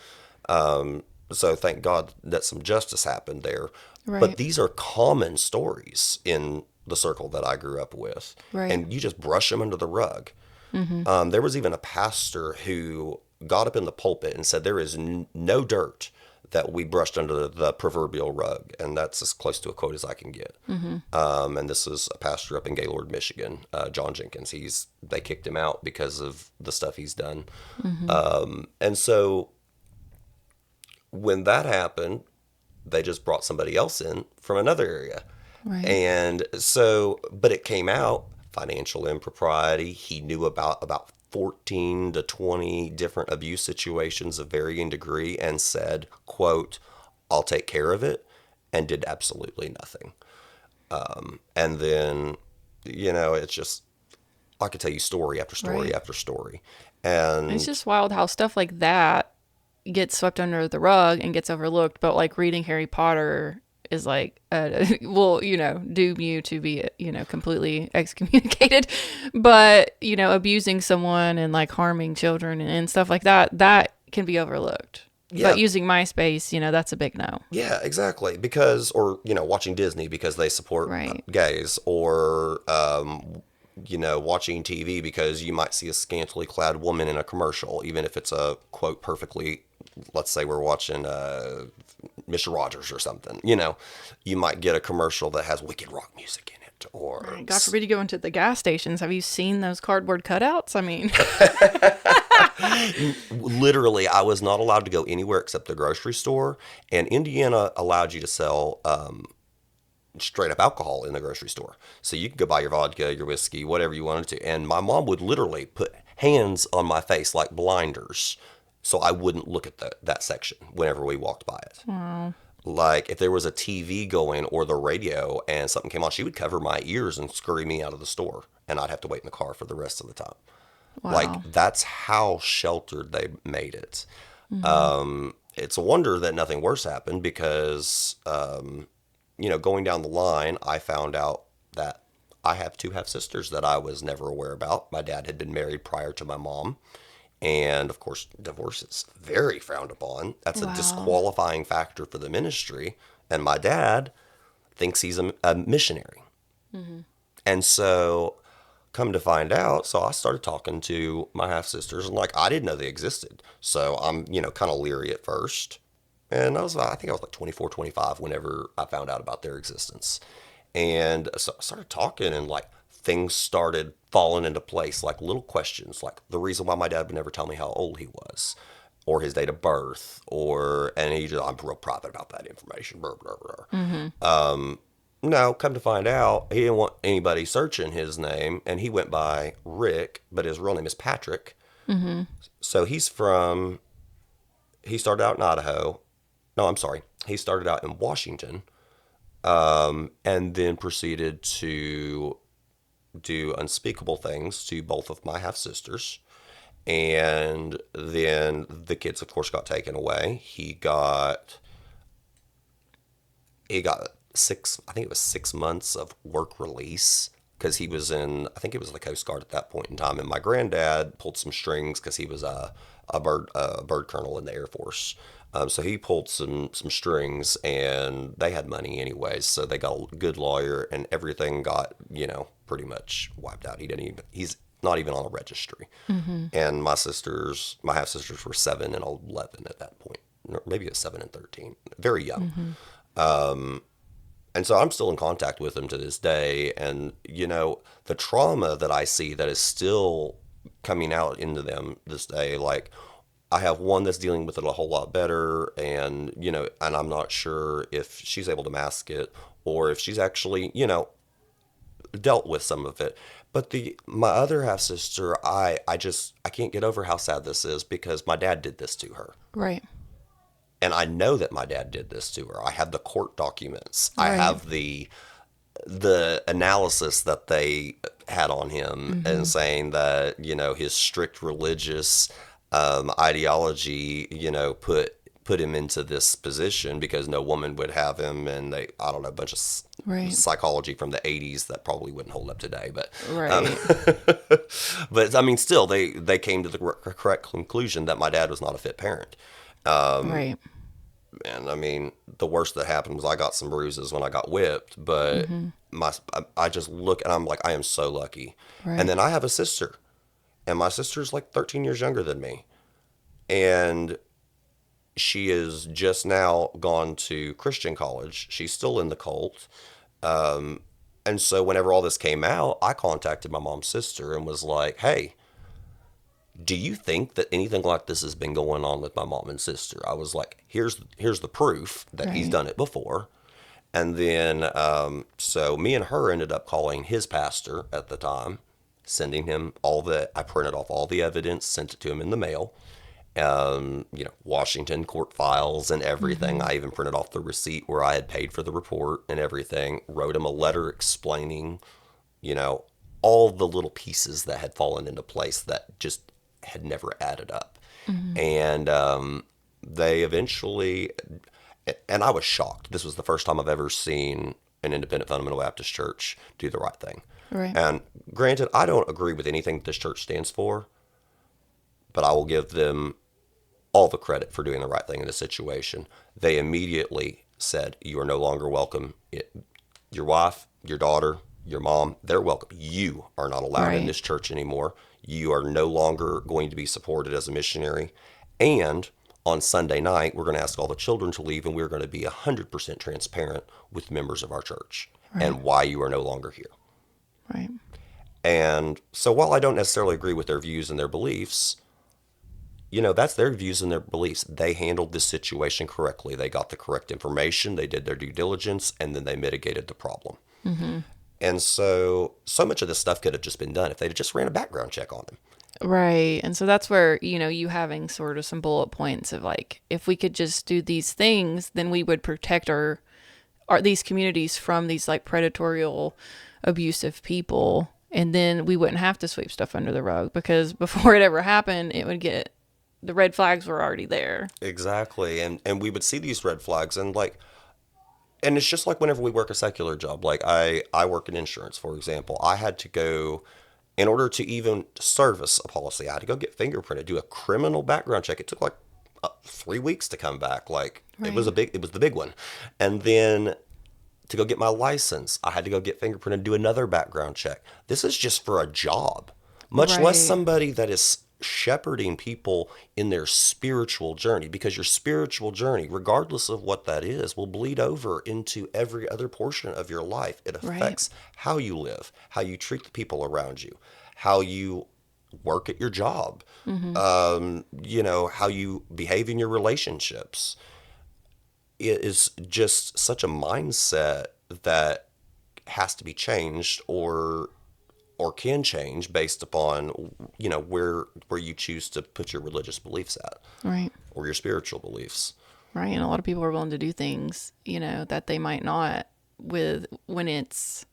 So thank God that some justice happened there. Right. But these are common stories in the circle that I grew up with. Right. And you just brush them under the rug. Mm-hmm. There was even a pastor who got up in the pulpit and said, there is no dirt that we brushed under the proverbial rug. And that's as close to a quote as I can get. Mm-hmm. And this is a pastor up in Gaylord, Michigan, John Jenkins. They kicked him out because of the stuff he's done. Mm-hmm. And so when that happened, they just brought somebody else in from another area. Right. And so, but it came out, financial impropriety. He knew about 14 to 20 different abuse situations of varying degree and said, quote, I'll take care of it, and did absolutely nothing. And then, it's just, I could tell you story after story after story. And it's just wild how stuff like that gets swept under the rug and gets overlooked. But reading Harry Potter is will, doom you to be, completely excommunicated. But, abusing someone and harming children and stuff like that, that can be overlooked. Yeah. But using MySpace, that's a big no. Yeah, exactly. Because, or, watching Disney because they support gays, or, watching TV because you might see a scantily clad woman in a commercial, even if it's a, quote, perfectly, let's say we're watching Mr. Rogers or something, you might get a commercial that has wicked rock music in it, or God forbid you go into the gas stations. Have you seen those cardboard cutouts? I mean, Literally, I was not allowed to go anywhere except the grocery store, and Indiana allowed you to sell straight up alcohol in the grocery store. So you could go buy your vodka, your whiskey, whatever you wanted to. And my mom would literally put hands on my face like blinders so I wouldn't look at that section whenever we walked by it. Wow. Like if there was a TV going or the radio and something came on, she would cover my ears and scurry me out of the store, and I'd have to wait in the car for the rest of the time. Wow. Like that's how sheltered they made it. Mm-hmm. It's a wonder that nothing worse happened because, going down the line, I found out that I have two half sisters that I was never aware about. My dad had been married prior to my mom. And of course, divorce is very frowned upon. That's a Wow. disqualifying factor for the ministry. And my dad thinks he's a missionary. Mm-hmm. And so, come to find out, so I started talking to my half sisters, and like I didn't know they existed. So I'm, kind of leery at first. And I think I was like 24, 25 whenever I found out about their existence. And so I started talking, and like things started falling into place, like little questions, like the reason why my dad would never tell me how old he was, or his date of birth, and I'm real private about that information. Blah, blah, blah. Mm-hmm. No, come to find out, he didn't want anybody searching his name, and he went by Rick, but his real name is Patrick. Mm-hmm. So he started out in Idaho. No, I'm sorry. He started out in Washington, and then proceeded to do unspeakable things to both of my half sisters. And then the kids, of course, got taken away. He got I think it was 6 months of work release because he was I think it was the Coast Guard at that point in time. And my granddad pulled some strings because he was a bird colonel in the Air Force. So he pulled some strings, and they had money anyways. So they got a good lawyer, and everything got pretty much wiped out. He's not even on a registry. Mm-hmm. And my half sisters were 7 and 11 at that point, or maybe it was 7 and 13, very young. Mm-hmm. And so I'm still in contact with them to this day. And, the trauma that I see that is still coming out into them this day, like I have one that's dealing with it a whole lot better. And I'm not sure if she's able to mask it or if she's actually, dealt with some of it. But my other half sister, I can't get over how sad this is because my dad did this to her. Right. And I know that my dad did this to her. I have the court documents. I Right. have the analysis that they had on him, Mm-hmm. and saying that his strict religious ideology put him into this position because no woman would have him, and I don't know, a bunch of Right. psychology from the 80s that probably wouldn't hold up today, but Right. but I mean still they came to the correct conclusion that my dad was not a fit parent. Right. And I mean, the worst that happened was I got some bruises when I got whipped, but Mm-hmm. I just look and I'm like, I am so lucky. Right. And then I have a sister, and my sister's like 13 years younger than me. And she is just now gone to Christian college. She's still in the cult. And so whenever all this came out, I contacted my mom's sister and was like, hey, do you think that anything like this has been going on with my mom and sister? I was like, here's the proof that he's Right. done it before. And then, so me and her ended up calling his pastor at the time, sending him I printed off all the evidence, sent it to him in the mail. Washington court files and everything. Mm-hmm. I even printed off the receipt where I had paid for the report and everything, wrote him a letter explaining, you know, all the little pieces that had fallen into place that just had never added up. Mm-hmm. And they eventually, and I was shocked. This was the first time I've ever seen an independent fundamental Baptist church do the right thing. Right. And granted, I don't agree with anything this church stands for, but I will give them all the credit for doing the right thing in this situation. They immediately said, you are no longer welcome. Your wife, your daughter, your mom, they're welcome. You are not allowed in Right. this church anymore. You are no longer going to be supported as a missionary. And on Sunday night, we're going to ask all the children to leave, and we're going to be 100% transparent with members of our church and why you are no longer here. Right. And so while I don't necessarily agree with their views and their beliefs, that's their views and their beliefs. They handled this situation correctly. They got the correct information, they did their due diligence, and then they mitigated the problem. And so much of this stuff could have just been done if they'd just ran a background check on them. Right. And so that's where, you having sort of some bullet points of like, if we could just do these things, then we would protect our these communities from these like predatorial, abusive people. And then we wouldn't have to sweep stuff under the rug because before it ever happened, the red flags were already there. Exactly. And we would see these red flags and it's just like whenever we work a secular job. Like I work in insurance, for example. I had to go, in order to even service a policy, I had to go get fingerprinted, do a criminal background check. It took like 3 weeks to come back. Like it was Right. the big one. And then to go get my license, I had to go get fingerprinted, do another background check. This is just for a job, much less Right. somebody that is shepherding people in their spiritual journey, because your spiritual journey, regardless of what that is, will bleed over into every other portion of your life. It Right. affects how you live, how you treat the people around you, how you work at your job, how you behave in your relationships. It is just such a mindset that has to be changed, or can change based upon where you choose to put your religious beliefs at, Right. or your spiritual beliefs. Right. And a lot of people are willing to do things, that they might not with when it's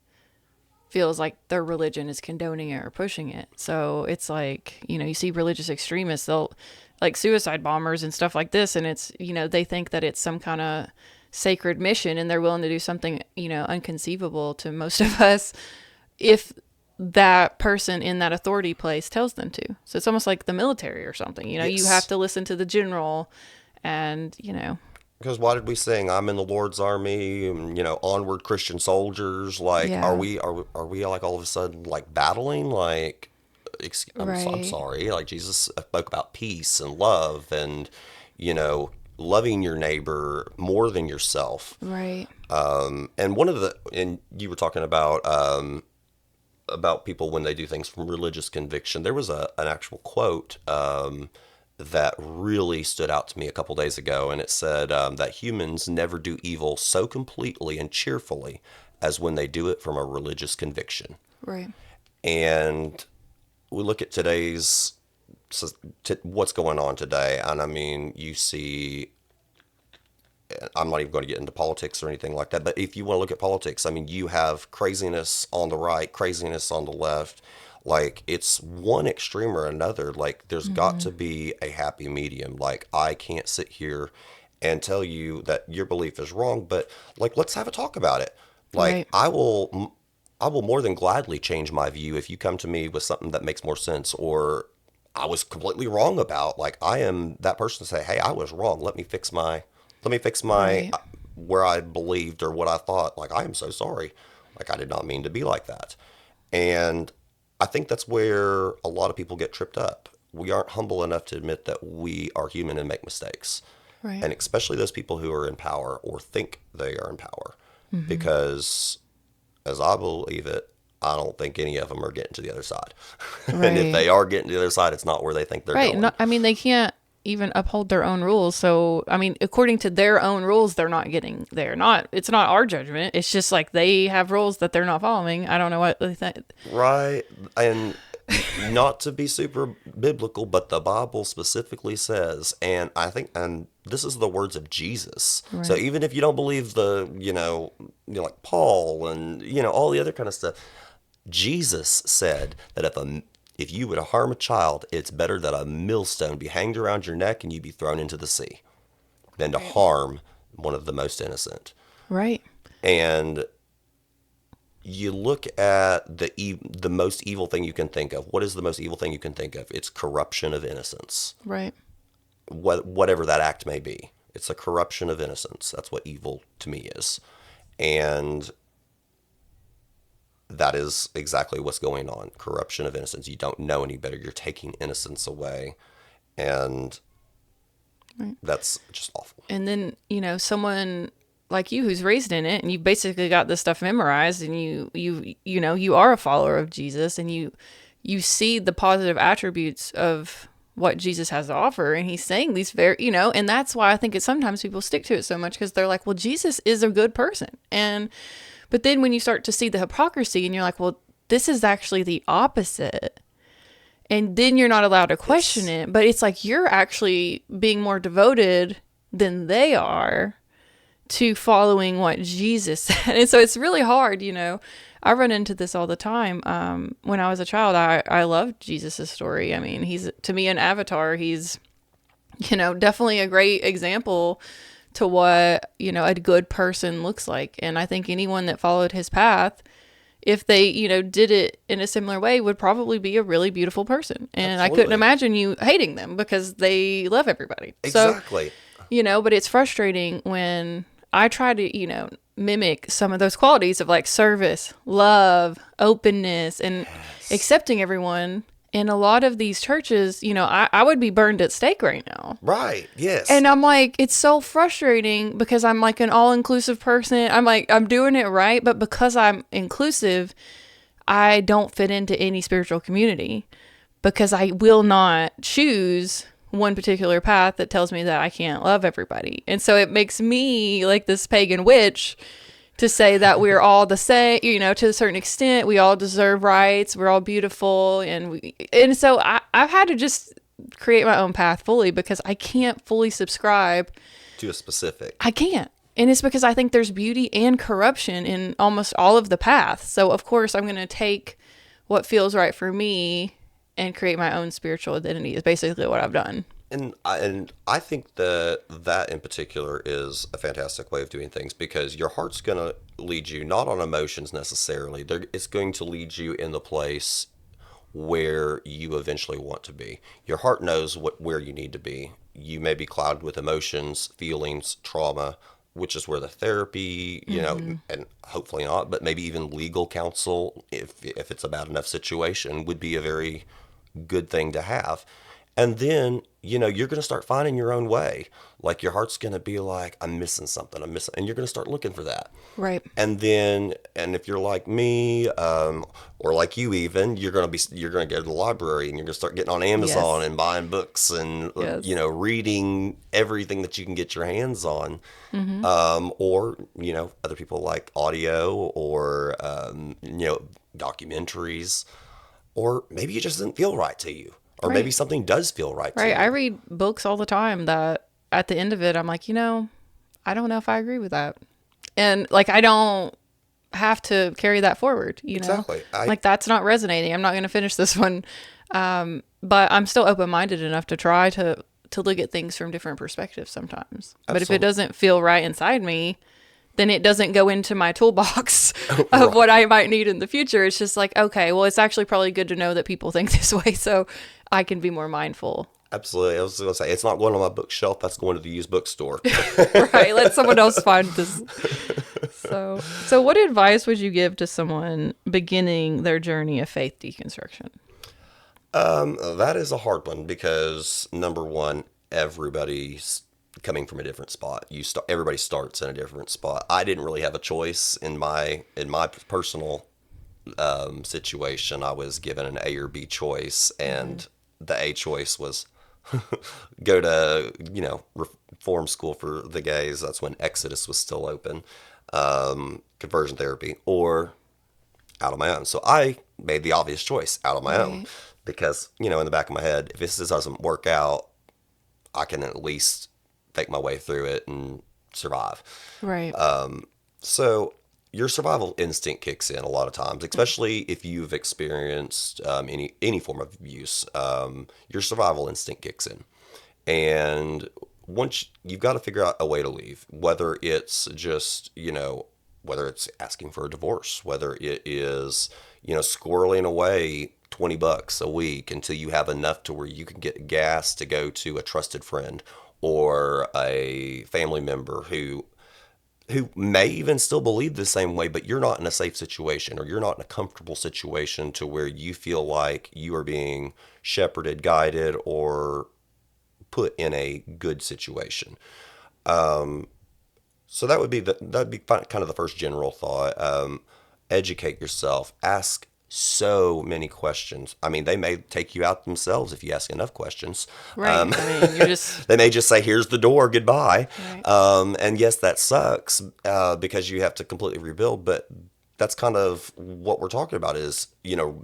feels like their religion is condoning it or pushing it. So it's like, you see religious extremists, they'll like suicide bombers and stuff like this. And it's, they think that it's some kind of sacred mission and they're willing to do something, unconceivable to most of us if that person in that authority place tells them to. So it's almost like the military or something, you have Yes. to listen to the general and, Because why did we sing "I'm in the Lord's army"? Onward, Christian soldiers. Like, are yeah. we are we like all of a sudden like battling? Like, I'm Right. sorry. Like Jesus spoke about peace and love, and you know loving your neighbor more than yourself. Right. And you were talking about people when they do things from religious conviction. There was an actual quote that really stood out to me a couple days ago, and it said that humans never do evil so completely and cheerfully as when they do it from a religious conviction. Right. And we look at what's going on today, and I mean, you see, I'm not even going to get into politics or anything like that, but if you want to look at politics, I mean, you have craziness on the right, craziness on the left. Like, it's one extreme or another. Like, there's got Mm-hmm. to be a happy medium. Like, I can't sit here and tell you that your belief is wrong, but like, let's have a talk about it. Like, Right. I will more than gladly change my view if you come to me with something that makes more sense, or I was completely wrong about. Like, I am that person to say, hey, I was wrong. Let me fix my Right. where I believed or what I thought. Like, I am so sorry. Like, I did not mean to be like that. And I think that's where a lot of people get tripped up. We aren't humble enough to admit that we are human and make mistakes. Right. And especially those people who are in power or think they are in power. Mm-hmm. Because as I believe it, I don't think any of them are getting to the other side. And if Right. they are getting to the other side, it's not where they think they're Right. No, going. I mean, they can't even uphold their own rules. So, I mean, according to their own rules, they're not getting there. It's not our judgment. It's just like they have rules that they're not following. I don't know what they think. Right. And not to be super biblical, but the Bible specifically says, and I think, and this is the words of Jesus. So Right. even if you don't believe like Paul and, all the other kind of stuff, Jesus said that if you would harm a child, it's better that a millstone be hanged around your neck and you be thrown into the sea than to Right. harm one of the most innocent. Right. And you look at the most evil thing you can think of. What is the most evil thing you can think of? It's corruption of innocence. Right. Whatever that act may be, it's a corruption of innocence. That's what evil to me is. And that is exactly what's going on. Corruption of innocence. You don't know any better. You're taking innocence away. And Right. that's just awful. And then, someone like you who's raised in it and you basically got this stuff memorized and you are a follower of Jesus and you see the positive attributes of what Jesus has to offer. And he's saying these very, and that's why I think sometimes people stick to it so much, because they're like, well, Jesus is a good person. But then when you start to see the hypocrisy and you're like, well, this is actually the opposite. And then you're not allowed to question it. But it's like you're actually being more devoted than they are to following what Jesus said. And so it's really hard, I run into this all the time. When I was a child, I loved Jesus' story. I mean, he's, to me, an avatar. He's, definitely a great example to what, a good person looks like. And I think anyone that followed his path, if they, did it in a similar way, would probably be a really beautiful person. And Absolutely. I couldn't imagine you hating them because they love everybody. Exactly. So, but it's frustrating when I try to, mimic some of those qualities of like service, love, openness, and accepting everyone. In a lot of these churches, I would be burned at stake right now. Right. Yes. And I'm like, it's so frustrating because I'm like an all-inclusive person. I'm like, I'm doing it right. But because I'm inclusive, I don't fit into any spiritual community because I will not choose one particular path that tells me that I can't love everybody. And so it makes me like this pagan witch to say that we're all the same, to a certain extent. We all deserve rights. We're all beautiful. And so I've had to just create my own path fully because I can't fully subscribe to a specific. I can't. And it's because I think there's beauty and corruption in almost all of the paths. So of course I'm going to take what feels right for me and create my own spiritual identity is basically what I've done. And I think that in particular is a fantastic way of doing things because your heart's going to lead you not on emotions necessarily. It's going to lead you in the place where you eventually want to be. Your heart knows where you need to be. You may be clouded with emotions, feelings, trauma, which is where the therapy, and hopefully not, but maybe even legal counsel, if it's a bad enough situation, would be a very good thing to have. And then, you're going to start finding your own way. Like your heart's going to be like, I'm missing something. And you're going to start looking for that. Right. And then, and if you're like me, or like you even, you're going to go to the library and you're going to start getting on Amazon and buying books and, reading everything that you can get your hands on. Mm-hmm. Or, other people like audio or, documentaries, or maybe it just doesn't feel right to you. Or maybe something does feel right to you. Right. I read books all the time that at the end of it, I'm like, I don't know if I agree with that. And like, I don't have to carry that forward, Exactly. Like that's not resonating. I'm not going to finish this one. But I'm still open-minded enough to try to look at things from different perspectives sometimes. Absolutely. But if it doesn't feel right inside me, then it doesn't go into my toolbox of what I might need in the future. It's just like, okay, well, it's actually probably good to know that people think this way so I can be more mindful. Absolutely. I was going to say, it's not going on my bookshelf. That's going to the used bookstore. Right. Let someone else find this. So what advice would you give to someone beginning their journey of faith deconstruction? That is a hard one because, number one, everybody's coming from a different spot. Everybody starts in a different spot. I didn't really have a choice in my personal situation. I was given an A or B choice, and the A choice was go to reform school for the gays. That's when Exodus was still open, conversion therapy, or out on my own. So I made the obvious choice, out on my own, because in the back of my head, if this doesn't work out, I can at least fake my way through it and survive. Right. So your survival instinct kicks in a lot of times, especially if you've experienced any form of abuse. Your survival instinct kicks in, and once you've got to figure out a way to leave, whether it's just whether it's asking for a divorce, whether it is squirreling away $20 a week until you have enough to where you can get gas to go to a trusted friend or a family member who may even still believe the same way, but you're not in a safe situation, or you're not in a comfortable situation to where you feel like you are being shepherded, guided, or put in a good situation. So that'd be kind of the first general thought. Educate yourself. Ask so many questions. I mean, they may take you out themselves if you ask enough questions. Right. I mean, you're just They may just say, here's the door, goodbye. right. And yes, that sucks because you have to completely rebuild, but that's kind of what we're talking about is,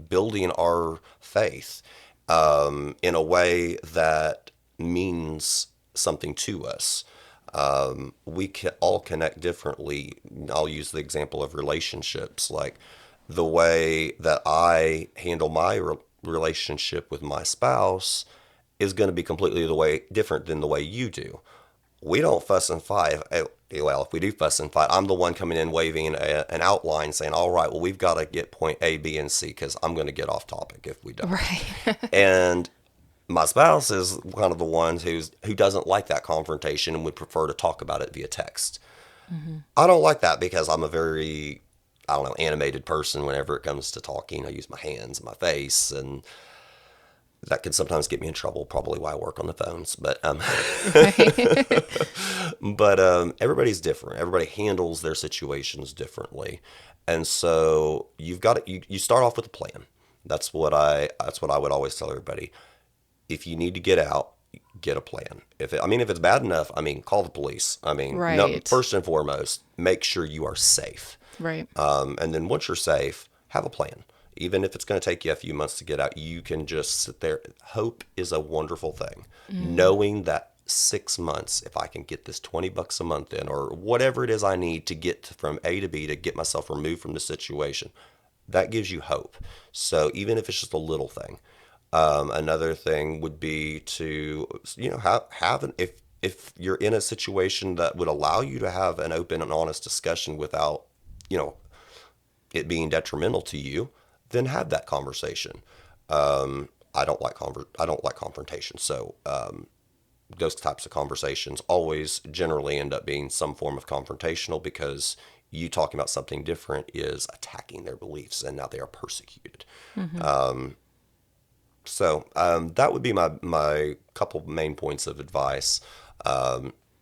building our faith in a way that means something to us. We can all connect differently. I'll use the example of relationships. Like the way that I handle my relationship with my spouse is going to be completely the way different than the way you do. We don't fuss and fight. Well, if we do fuss and fight, I'm the one coming in waving an outline saying, all right, well, we've got to get point A, B, and C because I'm going to get off topic if we don't. Right. And my spouse is one of the ones who doesn't like that confrontation and would prefer to talk about it via text. Mm-hmm. I don't like that because I'm a very, I don't know, animated person whenever it comes to talking. I use my hands and my face, and that can sometimes get me in trouble, probably why I work on the phones. But Right. everybody's different. Everybody handles their situations differently. And so you start off with a plan. That's what I would always tell everybody. If you need to get out, get a plan. If it's bad enough, call the police. No, Right. first and foremost, make sure you are safe. Right. And then once you're safe, have a plan. Even if it's going to take you a few months to get out, you can just sit there. Hope is a wonderful thing. Knowing that 6 months, if I can get this $20 a month in, or whatever it is I need to get from A to B to get myself removed from the situation, that gives you hope. So even if it's just a little thing, another thing would be to, if you're in a situation that would allow you to have an open and honest discussion without, you know, it being detrimental to you, then have that conversation. I don't like confrontation, so those types of conversations always generally end up being some form of confrontational because you talking about something different is attacking their beliefs, and now they are persecuted. Mm-hmm. So that would be my couple main points of advice.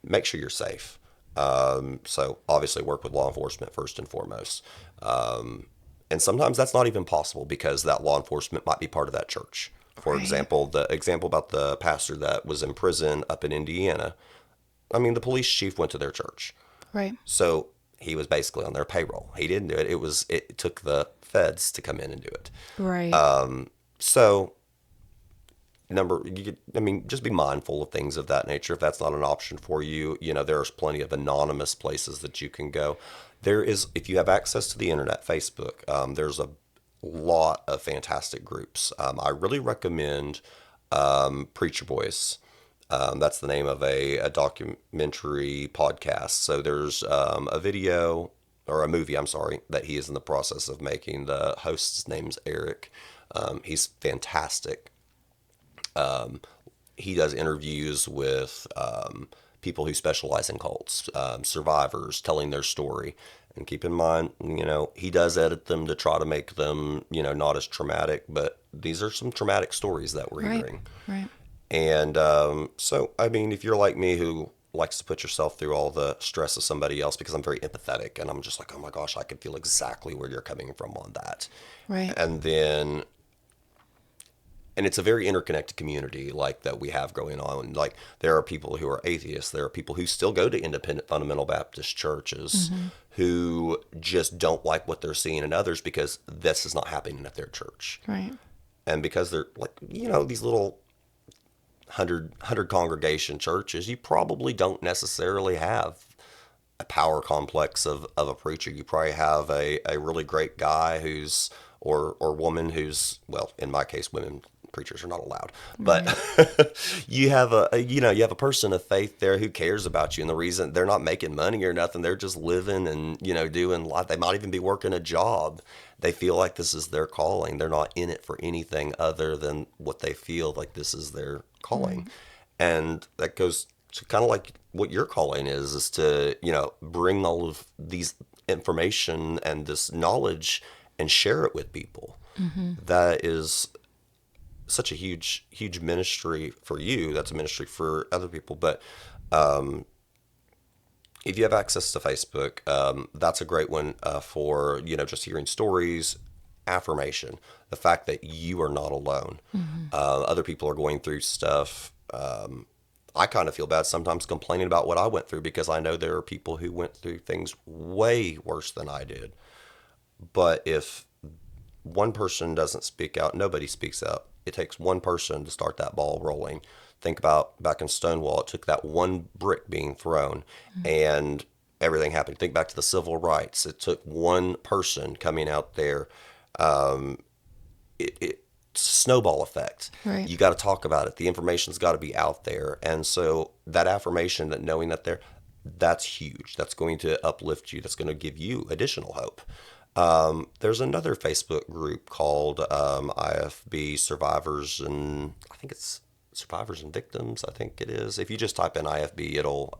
Make sure you're safe. So obviously work with law enforcement first and foremost. And sometimes that's not even possible because that law enforcement might be part of that church. For Right. example, the example about the pastor that was in prison up in Indiana. The police chief went to their church. Right. So he was basically on their payroll. He didn't do it. It took the feds to come in and do it. Right. So just be mindful of things of that nature. If that's not an option for you, there's plenty of anonymous places that you can go. If you have access to the internet, Facebook, there's a lot of fantastic groups. I really recommend Preacher Boys. That's the name of a documentary podcast. So there's a video or a movie, I'm sorry, that he is in the process of making. The host's name's Eric. He's fantastic. He does interviews with people who specialize in cults, survivors telling their story. And keep in mind, he does edit them to try to make them, not as traumatic, but these are some traumatic stories that we're Right. hearing. Right. And if you're like me who likes to put yourself through all the stress of somebody else, because I'm very empathetic and I'm just like, oh my gosh, I can feel exactly where you're coming from on that. Right. And then and it's a very interconnected community like that we have going on. Like there are people who are atheists, there are people who still go to independent fundamental Baptist churches Mm-hmm. who just don't like what they're seeing in others because this is not happening at their church. Right. And because they're like, these little hundred congregation churches, you probably don't necessarily have a power complex of a preacher. You probably have a really great guy or woman who's, well, in my case, women preachers are not allowed, but Right. you have you have a person of faith there who cares about you, and the reason they're not making money or nothing, they're just living and doing life. They might even be working a job. They feel like this is their calling. They're not in it for anything other than what they feel like this is their Right. calling. And that goes to kind of like what your calling is to bring all of these information and this knowledge and share it with people. Mm-hmm. That is such a huge ministry for you. That's a ministry for other people. But if you have access to Facebook, that's a great one for just hearing stories. affirmation, the fact that you are not alone. Other people are going through stuff. I kind of feel bad sometimes complaining about what I went through because I know there are people who went through things way worse than I did. But if one person doesn't speak out, nobody speaks out. It takes one person to start that ball rolling. Think about back in Stonewall, it took that one brick being thrown and everything happened. Think back to the civil rights. It took one person coming out there. It snowball effect. Right. You got to talk about it. The information's got to be out there. And so that affirmation, that knowing that that's huge. That's going to uplift you. That's going to give you additional hope. There's another Facebook group called IFB Survivors, and I think it's Survivors and Victims. I think it is. If you just type in IFB, it'll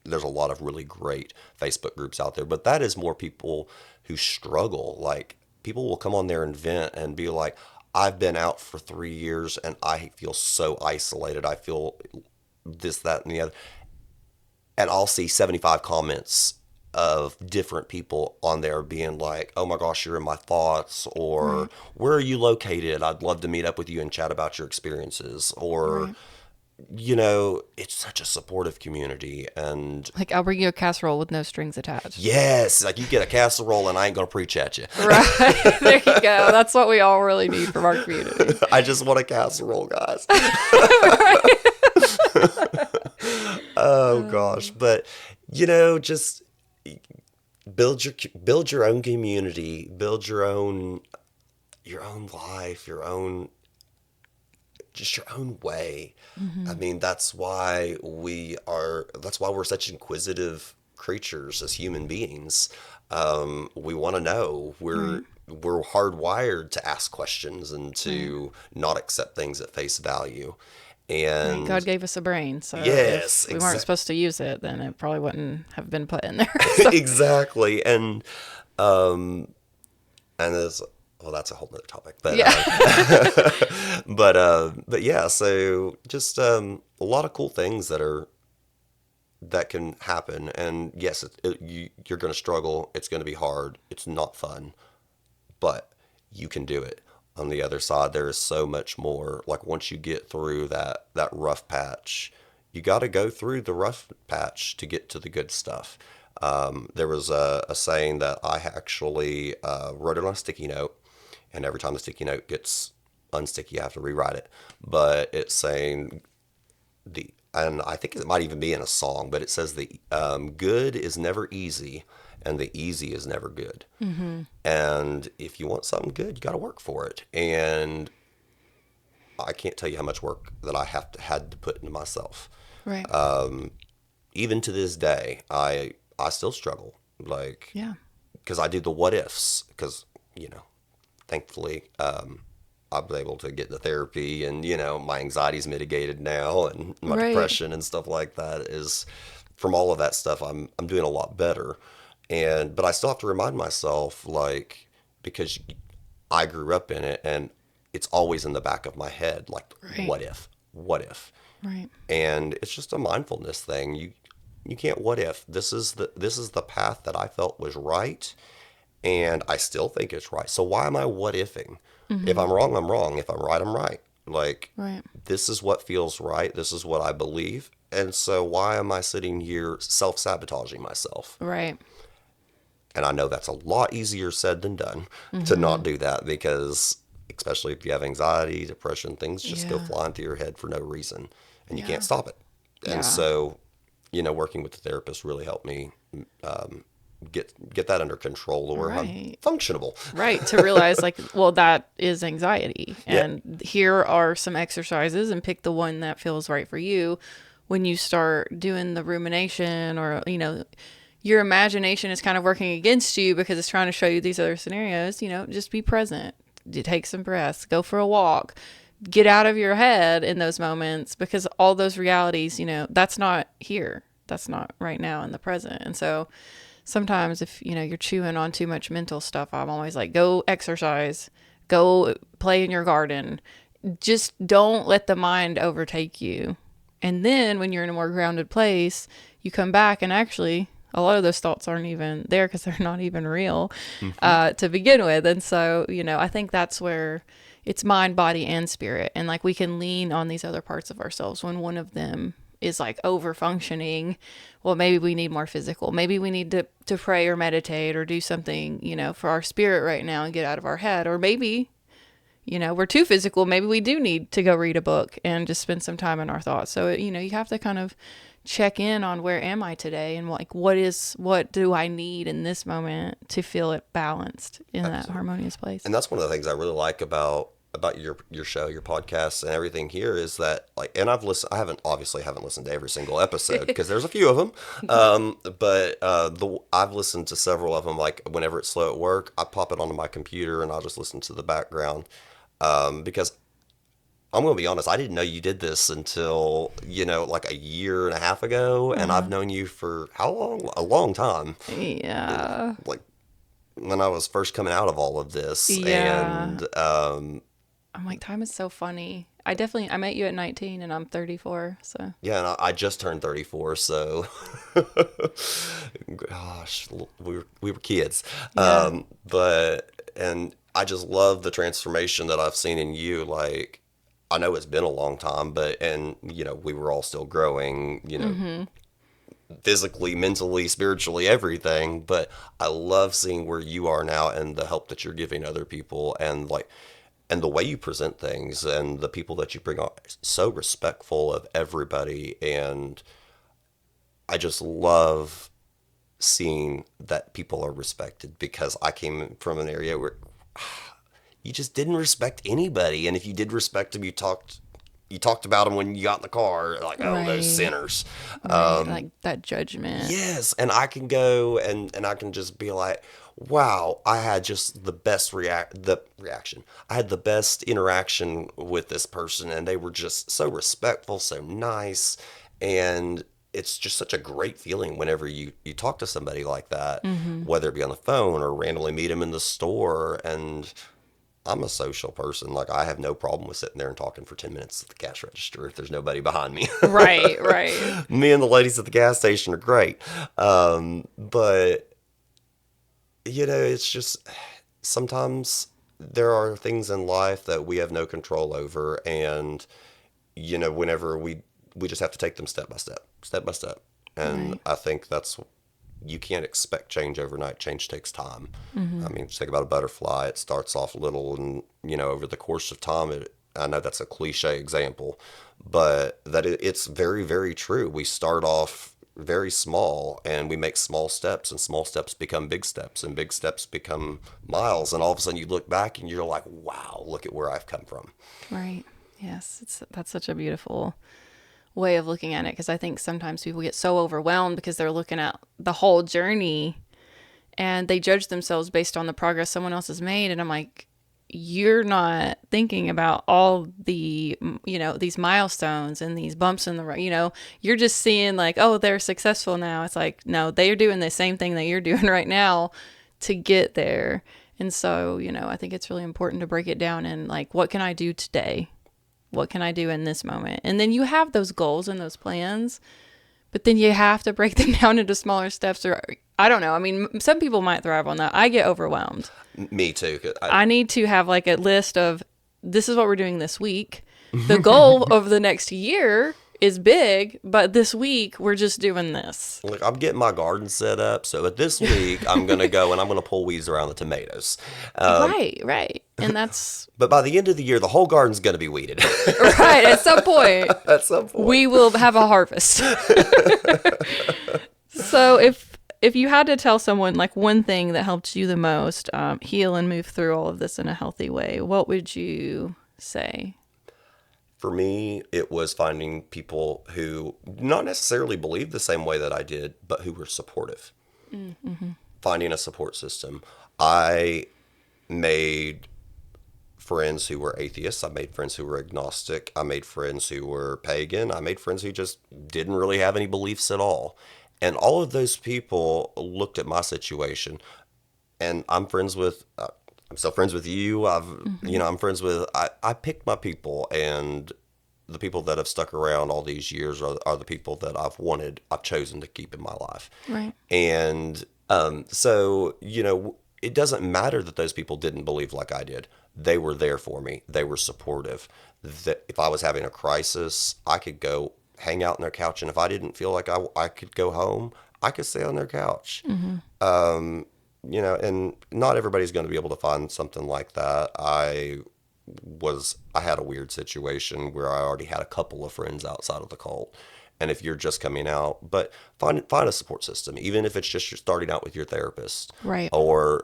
there's a lot of really great Facebook groups out there. But that is more people who struggle. Like, people will come on there and vent and be like, I've been out for 3 years and I feel so isolated. I feel this, that, and the other. And I'll see 75 comments of different people on there being like, oh my gosh, you're in my thoughts, or where are you located? I'd love to meet up with you and chat about your experiences. Or, it's such a supportive community. And Like, I'll bring you a casserole with no strings attached. yes, like, you get a casserole and I ain't going to preach at you. Right. There you go. That's what we all really need from our community. I just want a casserole, guys. Oh gosh. But, just build your own community, build your own life, just your own way. I mean, that's why we're such inquisitive creatures as human beings. We want to know. We're hardwired to ask questions and to not accept things at face value. And God gave us a brain, so yes, if we weren't supposed to use it, then it probably wouldn't have been put in there. So. Exactly. And there's, well, that's a whole nother topic, but Yeah. but yeah, so just a lot of cool things that can happen. And yes, you're going to struggle. It's going to be hard. It's not fun, but you can do it. On the other side, there is so much more. Like, once you get through that rough patch, you got to go through the rough patch to get to the good stuff. There was a saying that I actually wrote it on a sticky note, and every time the sticky note gets unsticky, you have to rewrite it. But it's saying and I think it might even be in a song, but it says the good is never easy, and the easy is never good. Mm-hmm. And if you want something good, you got to work for it. And I can't tell you how much work that I had to put into myself. Right. Even to this day, I still struggle. Like, Yeah. because I do the what ifs. Because, thankfully, I've been able to get the therapy, and my anxiety's mitigated now, and my Right. depression and stuff like that is from all of that stuff. I'm doing a lot better. But I still have to remind myself, like, because I grew up in it, and it's always in the back of my head, like, Right. what if? Right. And it's just a mindfulness thing. You can't what if. This is the path that I felt was right, and I still think it's right. So why am I what ifing? Mm-hmm. If I'm wrong, I'm wrong. If I'm right, I'm right. Like, Right. this is what feels right. This is what I believe. And so why am I sitting here self-sabotaging myself? Right. And I know that's a lot easier said than done to not do that, because especially if you have anxiety, depression, things just go Yeah. flying through your head for no reason, and you Yeah. can't stop it. Yeah. And so, working with the therapist really helped me get that under control, or I'm Right. functionable. Right. To realize, like, well, that is anxiety. Yeah. And here are some exercises, and pick the one that feels right for you. When you start doing the rumination, or, your imagination is kind of working against you because it's trying to show you these other scenarios, just be present. Take some breaths, go for a walk, get out of your head in those moments, because all those realities, that's not here. That's not right now in the present. And so sometimes if, you're chewing on too much mental stuff, I'm always like, go exercise, go play in your garden. Just don't let the mind overtake you. And then when you're in a more grounded place, you come back and actually a lot of those thoughts aren't even there because they're not even real Mm-hmm. to begin with. And so, I think that's where it's mind, body, and spirit. And like we can lean on these other parts of ourselves when one of them is like over functioning. Well, maybe we need more physical. Maybe we need to pray or meditate or do something, for our spirit right now and get out of our head. Or maybe, we're too physical. Maybe we do need to go read a book and just spend some time in our thoughts. So, you have to kind of check in on where am I today and like what do I need in this moment to feel it balanced in that harmonious place. And that's one of the things I really like about your show, your podcast, and everything here is that like, and I haven't listened to every single episode because there's a few of them, but I've listened to several of them. Like whenever it's slow at work, I pop it onto my computer and I'll just listen to the background, because I'm going to be honest, I didn't know you did this until, like a year and a half ago. And I've known you for how long? A long time. Yeah. Like when I was first coming out of all of this. Yeah. And, I'm like, time is so funny. I met you at 19 and I'm 34. So yeah, and I just turned 34. So, gosh, we were kids. yeah. And I just love the transformation that I've seen in you. Like, I know it's been a long time, we were all still growing, physically, mentally, spiritually, everything. But I love seeing where you are now and the help that you're giving other people and the way you present things and the people that you bring on, so respectful of everybody. And I just love seeing that people are respected because I came from an area where you just didn't respect anybody, and if you did respect them, you talked about them when you got in the car, like, oh, those Right. sinners. Right. Like that judgment. Yes, and I can go and I can just be like, wow, I had just the best reaction. I had the best interaction with this person, and they were just so respectful, so nice, and it's just such a great feeling whenever you talk to somebody like that, whether it be on the phone or randomly meet them in the store. And I'm a social person. Like, I have no problem with sitting there and talking for 10 minutes at the cash register if there's nobody behind me. Right. Right. Me and the ladies at the gas station are great. But, it's just sometimes there are things in life that we have no control over. And, whenever we just have to take them step by step, step by step. And Right. I think you can't expect change overnight. Change takes time. I mean, just think about a butterfly. It starts off little, and over the course of time, I know that's a cliche example, but it's very, very true. We start off very small, and we make small steps, and small steps become big steps, and big steps become miles, and all of a sudden you look back and you're like, wow, look at where I've come from. Right. Yes. That's such a beautiful way of looking at it, because I think sometimes people get so overwhelmed because they're looking at the whole journey and they judge themselves based on the progress someone else has made. And I'm like, you're not thinking about all the, these milestones and these bumps in the road. You're just seeing like, oh, they're successful now. It's like, no, they are doing the same thing that you're doing right now to get there. And so, I think it's really important to break it down and like, what can I do today? What can I do in this moment? And then you have those goals and those plans, but then you have to break them down into smaller steps. Or I don't know. I mean, some people might thrive on that. I get overwhelmed. Me too. I need to have like a list of, this is what we're doing this week. The goal of the next year is big, but this week we're just doing this. Look, I'm getting my garden set up, so this week I'm going to go and I'm going to pull weeds around the tomatoes. Right. And that's But by the end of the year, the whole garden's going to be weeded. right. At some point, At some point. we will have a harvest. So if you had to tell someone like one thing that helped you the most heal and move through all of this in a healthy way, what would you say? For me, it was finding people who not necessarily believed the same way that I did, but who were supportive. Mm-hmm. Finding a support system. I made friends who were atheists. I made friends who were agnostic. I made friends who were pagan. I made friends who just didn't really have any beliefs at all. And all of those people looked at my situation, and I'm still friends with you. I'm friends with, I picked my people, and the people that have stuck around all these years are the people that I've chosen to keep in my life. Right. And so, it doesn't matter that those people didn't believe like I did. They were there for me. They were supportive. That if I was having a crisis, I could go hang out on their couch. And if I didn't feel like I could go home, I could stay on their couch. And not everybody's going to be able to find something like that. I had a weird situation where I already had a couple of friends outside of the cult. And if you're just coming out, but find a support system, even if it's just you're starting out with your therapist, Right. or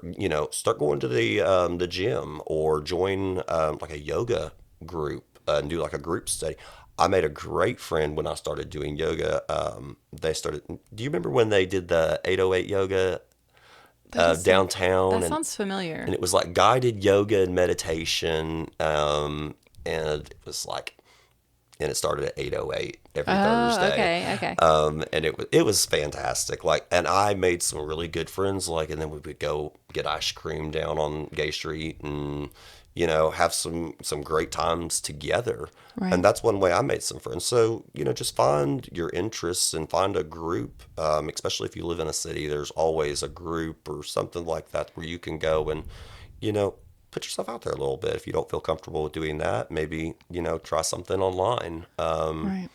start going to the gym, or join like a yoga group and do like a group study. I made a great friend when I started doing yoga. Do you remember when they did the 808 yoga downtown? That sounds familiar. And it was like guided yoga and meditation. And it was like, and it started at 8:08 every Thursday. Okay. And it was fantastic. Like, and I made some really good friends. Like, and then we would go get ice cream down on Gay Street, and have some great times together. Right. And that's one way I made some friends. So just find your interests and find a group. Especially if you live in a city, there's always a group or something like that where you can go and put yourself out there a little bit. If you don't feel comfortable with doing that, maybe, try something online. Right.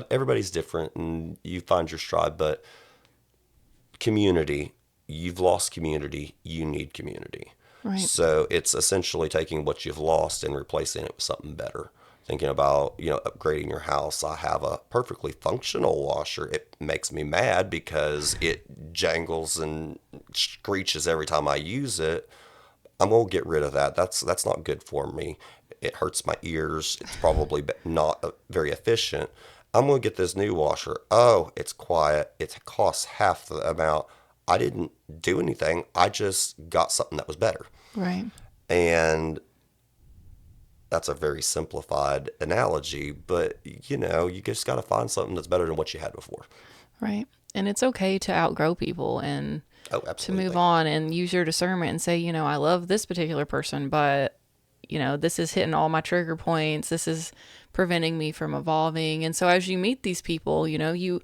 Everybody's different and you find your stride, but community, you've lost community, you need community. Right. So it's essentially taking what you've lost and replacing it with something better. Thinking about, upgrading your house. I have a perfectly functional washer. It makes me mad because it jangles and screeches every time I use it. I'm going to get rid of that. That's not good for me. It hurts my ears. It's probably not very efficient. I'm going to get this new washer. Oh, it's quiet. It costs half the amount. I didn't do anything. I just got something that was better. Right. And that's a very simplified analogy, but you just got to find something that's better than what you had before. Right. And it's okay to outgrow people and to move on and use your discernment and say, I love this particular person, but this is hitting all my trigger points. This is preventing me from evolving. And so as you meet these people, you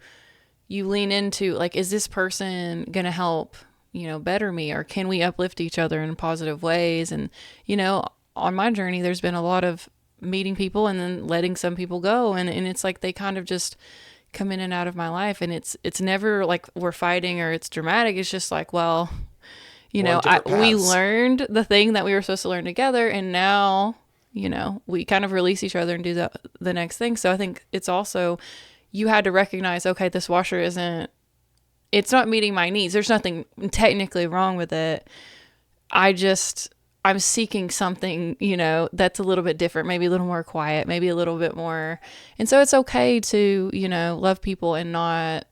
lean into like, is this person going to help, better me, or can we uplift each other in positive ways? And, on my journey, there's been a lot of meeting people and then letting some people go. And it's like, they kind of just come in and out of my life. And it's never like we're fighting or it's dramatic. It's just like, well, we learned the thing that we were supposed to learn together. And now, we kind of release each other and do the next thing. So I think it's also, you had to recognize, okay, this washer it's not meeting my needs. There's nothing technically wrong with it. I'm seeking something, that's a little bit different, maybe a little more quiet, maybe a little bit more. And so it's okay to, love people and not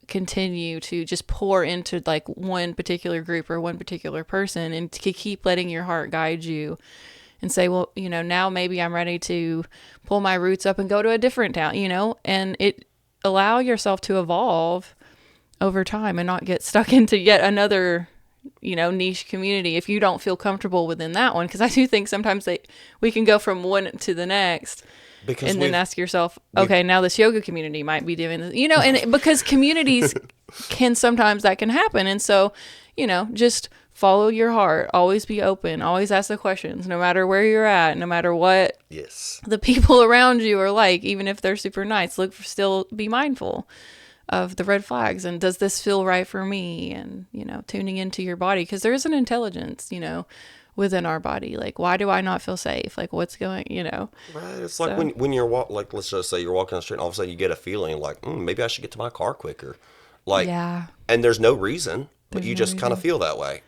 continue to just pour into like one particular group or one particular person, and to keep letting your heart guide you and say, well, now maybe I'm ready to pull my roots up and go to a different town, and allow yourself to evolve over time and not get stuck into yet another niche community if you don't feel comfortable within that one. Because I do think sometimes we can go from one to the next and then ask yourself, okay, now this yoga community might be doing this, and because communities that can happen. And so, just follow your heart, always be open, always ask the questions, no matter where you're at, no matter what the people around you are like, even if they're super nice, still be mindful of the red flags, and does this feel right for me? And tuning into your body, because there is an intelligence within our body. Like, why do I not feel safe? Like, what's going right? It's like when you're like, let's just say you're walking on the street and all of a sudden you get a feeling like, maybe I should get to my car quicker, like, and there's no reason, but you just kind of feel that way.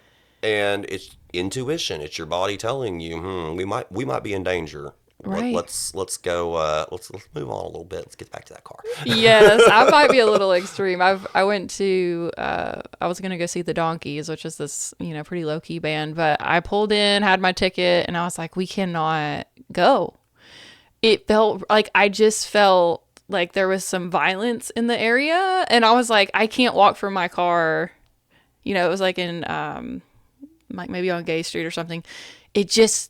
And it's intuition. It's your body telling you, we might be in danger. Right. Let's go. Let's move on a little bit. Let's get back to that car. Yes, I might be a little extreme. I went to. I was gonna go see the Donkeys, which is this pretty low key band. But I pulled in, had my ticket, and I was like, we cannot go. It felt like I just felt like there was some violence in the area, and I was like, I can't walk from my car. It was like in like maybe on Gay Street or something.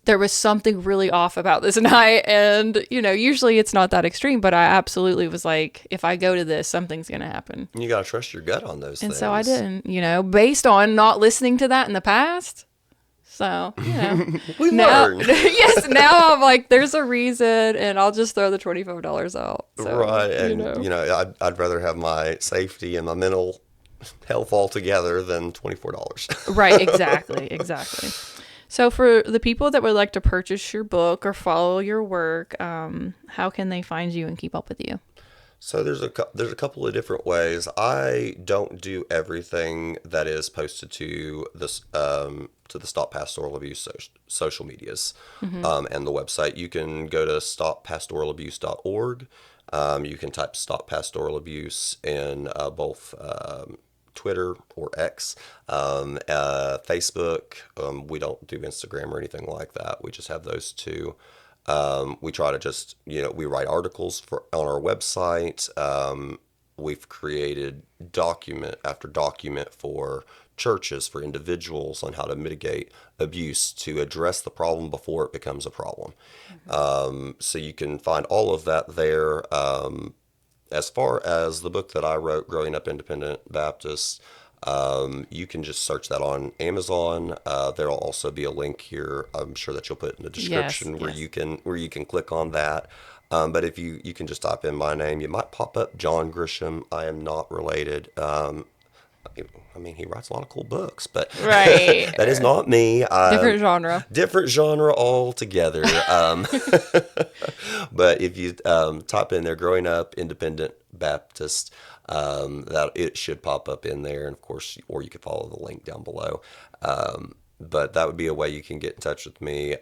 there was something really off about this night. And, usually it's not that extreme, but I absolutely was like, if I go to this, something's going to happen. You got to trust your gut on those And things. so I didn't, based on not listening to that in the past. So, We now, learned. yes, now I'm like, there's a reason, and I'll just throw the $25 out. So, Right. And, I'd rather have my safety and my mental health all together than $24. Right, exactly. So for the people that would like to purchase your book or follow your work, how can they find you and keep up with you? So there's a couple of different ways. I don't do everything that is posted to this to the Stop Pastoral Abuse social medias and the website. You can go to stoppastoralabuse.org. You can type Stop Pastoral Abuse in both Twitter or X, Facebook. We don't do Instagram or anything like that. We just have those two. We try to just, we write articles on our website. We've created document after document for churches, for individuals on how to mitigate abuse to address the problem before it becomes a problem. So you can find all of that there. As far as the book that I wrote, Growing Up Independent Baptist, you can just search that on Amazon. There'll also be a link here. I'm sure that you'll put in the description where you can click on that. But if you can just type in my name, you might pop up John Grisham. I am not related. He writes a lot of cool books, but right. that is not me. Different genre. Different genre altogether. But if you type in there, Growing Up Independent Baptist, that it should pop up in there, and of course, or you could follow the link down below. But that would be a way you can get in touch with me.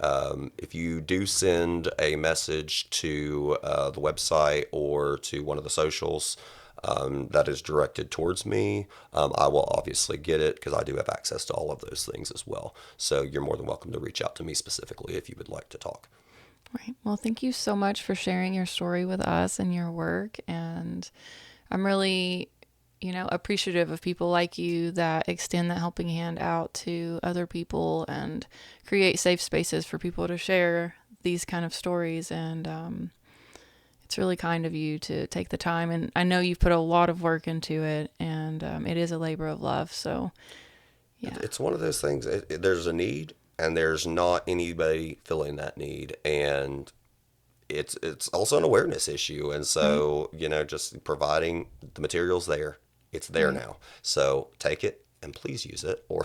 If you do send a message to the website or to one of the socials that is directed towards me, I will obviously get it because I do have access to all of those things as well. So you're more than welcome to reach out to me specifically if you would like to talk. Right. Well, thank you so much for sharing your story with us and your work. And I'm really, appreciative of people like you that extend that helping hand out to other people and create safe spaces for people to share these kind of stories. And it's really kind of you to take the time. And I know you've put a lot of work into it, and it is a labor of love. So, yeah. It's one of those things. There's a need, and there's not anybody filling that need. And it's also an awareness issue. And so, just providing the materials there. It's there now. So take it and please use it, or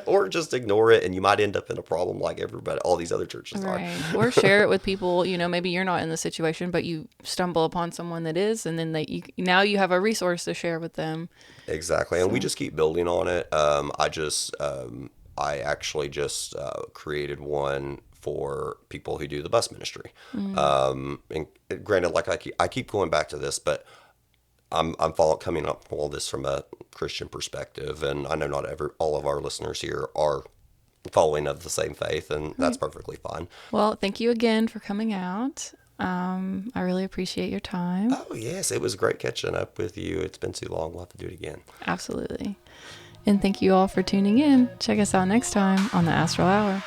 or just ignore it, and you might end up in a problem like all these other churches are. Or share it with people. Maybe you're not in the situation, but you stumble upon someone that is, and then now you have a resource to share with them. Exactly, and we just keep building on it. I actually just created one for people who do the bus ministry. And granted, like I keep going back to this, but I'm coming up with all this from a Christian perspective, and I know not all of our listeners here are following of the same faith, and that's perfectly fine. Well, thank you again for coming out. I really appreciate your time. Oh, yes, it was great catching up with you. It's been too long. We'll have to do it again. Absolutely. And thank you all for tuning in. Check us out next time on the Astral Hour.